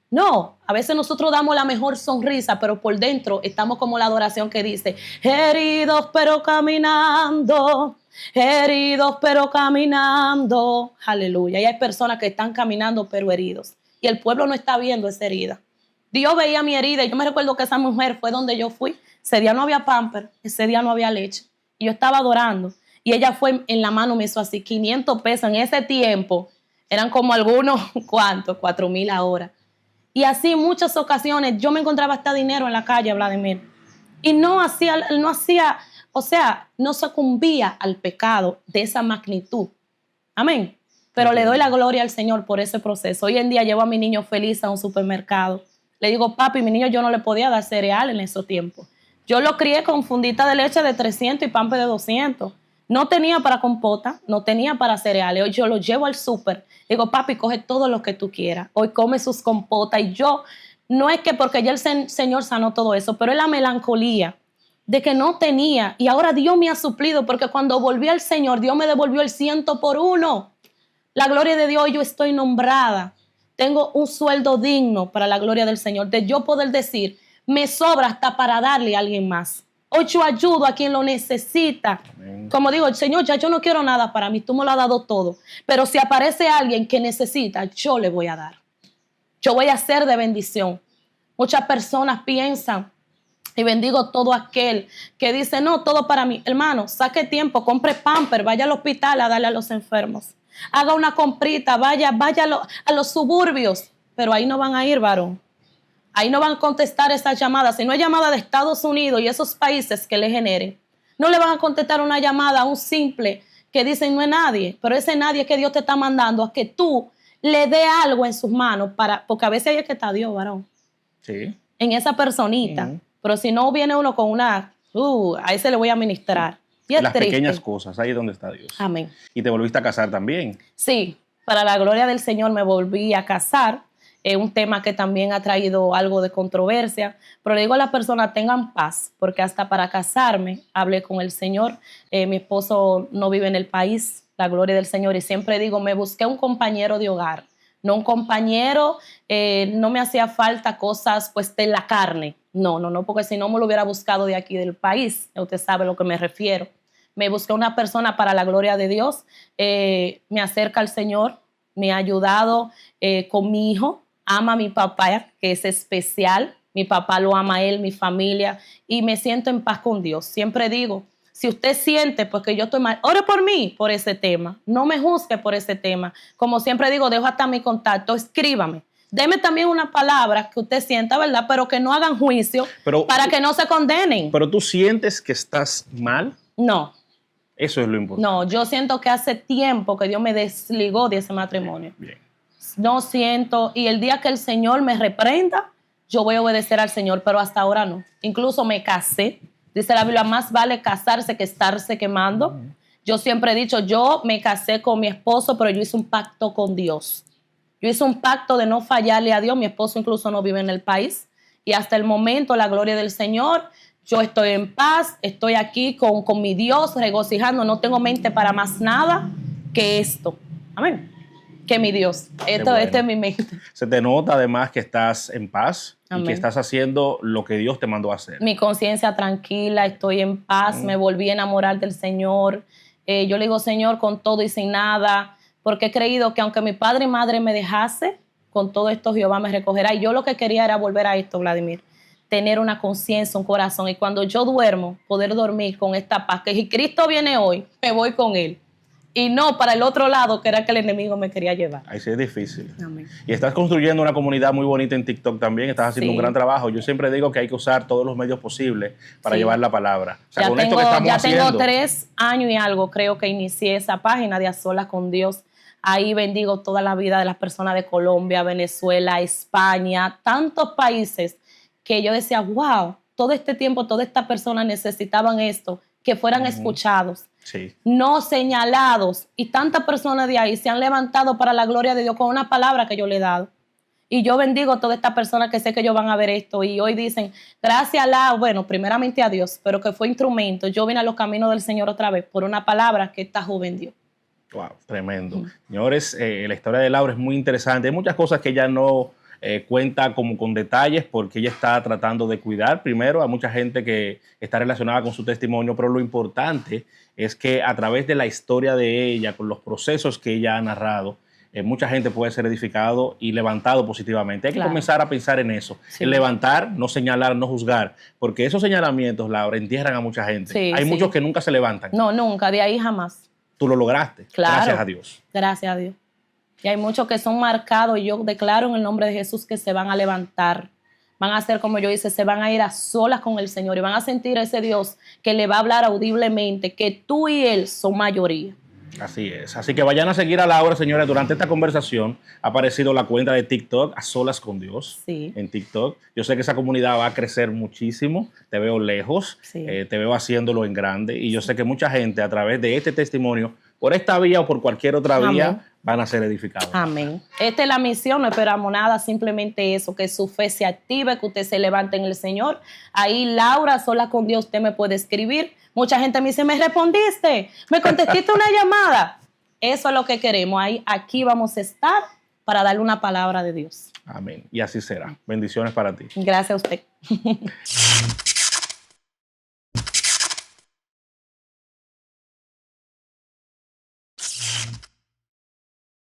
No, a veces nosotros damos la mejor sonrisa, pero por dentro estamos como la adoración que dice, heridos pero caminando, heridos pero caminando. Aleluya. Y hay personas que están caminando pero heridos. Y el pueblo no está viendo esa herida. Dios veía mi herida. Y yo me recuerdo que esa mujer fue donde yo fui. Ese día no había pamper, ese día no había leche. Y yo estaba adorando. Y ella fue en la mano, me hizo así, 500 pesos. En ese tiempo eran como algunos, ¿cuántos? 4,000 ahora. Y así en muchas ocasiones yo me encontraba hasta dinero en la calle, Vladimir. Y no sucumbía al pecado de esa magnitud. Amén. Pero le doy la gloria al Señor por ese proceso. Hoy en día llevo a mi niño feliz a un supermercado. Le digo, papi, mi niño yo no le podía dar cereal en esos tiempos. Yo lo crié con fundita de leche de 300 y pampe de 200. No tenía para compota, no tenía para cereales. Hoy yo lo llevo al súper. Digo, papi, coge todo lo que tú quieras. Hoy come sus compotas. Y yo, no es que porque ya el Señor sanó todo eso, pero es la melancolía de que no tenía. Y ahora Dios me ha suplido, porque cuando volví al Señor, Dios me devolvió el 100 por 1. La gloria de Dios, yo estoy nombrada. Tengo un sueldo digno para la gloria del Señor. De yo poder decir, me sobra hasta para darle a alguien más. Hoy yo ayudo a quien lo necesita. Amén. Como digo, Señor, ya yo no quiero nada para mí, tú me lo has dado todo. Pero si aparece alguien que necesita, yo le voy a dar. Yo voy a ser de bendición. Muchas personas piensan, y bendigo todo aquel que dice, no, todo para mí. Hermano, saque tiempo, compre pamper, vaya al hospital a darle a los enfermos. Haga una comprita, vaya a los suburbios. Pero ahí no van a ir, varón. Ahí no van a contestar esas llamadas. Si no hay llamada de Estados Unidos y esos países que le generen, no le van a contestar una llamada a un simple que dicen no es nadie. Pero ese nadie que Dios te está mandando a que tú le dé algo en sus manos, porque a veces ahí es que está Dios, varón. Sí. En esa personita. Pero si no viene uno con una, a ese le voy a ministrar. Y es las triste. Pequeñas cosas, ahí es donde está Dios. Amén. Y te volviste a casar también. Sí, para la gloria del Señor me volví a casar. Un tema que también ha traído algo de controversia, pero le digo a las personas, tengan paz, porque hasta para casarme hablé con el Señor. Mi esposo no vive en el país, la gloria del Señor, y siempre digo, me busqué un compañero de hogar, no un compañero, no me hacía falta cosas pues de la carne, no, porque si no me lo hubiera buscado de aquí del país, usted sabe a lo que me refiero. Me busqué una persona para la gloria de Dios, me acerca al Señor, me ha ayudado con mi hijo, ama a mi papá, que es especial. Mi papá lo ama a él, mi familia, y me siento en paz con Dios. Siempre digo, si usted siente pues que yo estoy mal, ore por mí por ese tema. No me juzgue por ese tema. Como siempre digo, dejo hasta mi contacto, escríbame. Deme también una palabra que usted sienta, ¿verdad? Pero que no hagan juicio para que no se condenen. ¿Pero tú sientes que estás mal? No. Eso es lo importante. No, yo siento que hace tiempo que Dios me desligó de ese matrimonio. Bien. No siento, y el día que el Señor me reprenda, yo voy a obedecer al Señor, pero hasta ahora no. Incluso me casé. Dice la Biblia, más vale casarse que estarse quemando. Yo siempre he dicho, yo me casé con mi esposo, pero yo hice un pacto con Dios. Yo hice un pacto de no fallarle a Dios. Mi esposo incluso no vive en el país. Y hasta el momento, la gloria del Señor, yo estoy en paz, estoy aquí con mi Dios, regocijando. No tengo mente para más nada que esto. Amén. Que mi Dios. Esto es mi mente. Se te nota además que estás en paz. Amén. Y que estás haciendo lo que Dios te mandó a hacer. Mi conciencia tranquila, estoy en paz, me volví a enamorar del Señor. Yo le digo, Señor, con todo y sin nada, porque he creído que aunque mi padre y madre me dejase, con todo esto Jehová me recogerá. Y yo lo que quería era volver a esto, Vladimir, tener una conciencia, un corazón. Y cuando yo duermo, poder dormir con esta paz, que si Cristo viene hoy, me voy con Él. Y no para el otro lado, que era que el enemigo me quería llevar. Ahí sí es difícil. Amén. Y estás construyendo una comunidad muy bonita en TikTok también. Estás haciendo un gran trabajo. Yo siempre digo que hay que usar todos los medios posibles para llevar la palabra. O sea, ya con tengo, esto que estamos ya haciendo, tengo 3 años y algo, creo que inicié esa página de A Solas con Dios. Ahí bendigo toda la vida de las personas de Colombia, Venezuela, España, tantos países que yo decía, wow, todo este tiempo, todas estas personas necesitaban esto, que fueran escuchados. Sí. No señalados, y tantas personas de ahí se han levantado para la gloria de Dios con una palabra que yo le he dado. Y yo bendigo a todas estas personas que sé que ellos van a ver esto y hoy dicen, gracias bueno, primeramente a Dios, pero que fue instrumento. Yo vine a los caminos del Señor otra vez por una palabra que esta joven dio. Wow, tremendo. Señores, la historia de Laura es muy interesante. Hay muchas cosas que ella no cuenta como con detalles porque ella está tratando de cuidar primero a mucha gente que está relacionada con su testimonio, pero lo importante es que a través de la historia de ella, con los procesos que ella ha narrado, mucha gente puede ser edificado y levantado positivamente. Hay que comenzar a pensar en eso, en levantar, no señalar, no juzgar, porque esos señalamientos, Laura, entierran a mucha gente. Hay muchos que nunca se levantan. No, nunca, de ahí jamás. Tú lo lograste, gracias a Dios. Gracias a Dios. Y hay muchos que son marcados y yo declaro en el nombre de Jesús que se van a levantar. Van a ser, como yo hice, se van a ir a solas con el Señor y van a sentir a ese Dios que le va a hablar audiblemente, que tú y Él son mayoría. Así es. Así que vayan a seguir a Laura, señores. Durante esta conversación ha aparecido la cuenta de TikTok, A Solas con Dios, en TikTok. Yo sé que esa comunidad va a crecer muchísimo. Te veo lejos, te veo haciéndolo en grande. Y yo sé que mucha gente a través de este testimonio, por esta vía o por cualquier otra vía, van a ser edificados. Amén. Esta es la misión, no esperamos nada, simplemente eso, que su fe se active, que usted se levante en el Señor. Ahí, Laura, Sola con Dios, usted me puede escribir. Mucha gente me dice, me respondiste, me contestaste una llamada. Eso es lo que queremos. Ahí, aquí vamos a estar para darle una palabra de Dios. Amén. Y así será. Bendiciones para ti. Gracias a usted.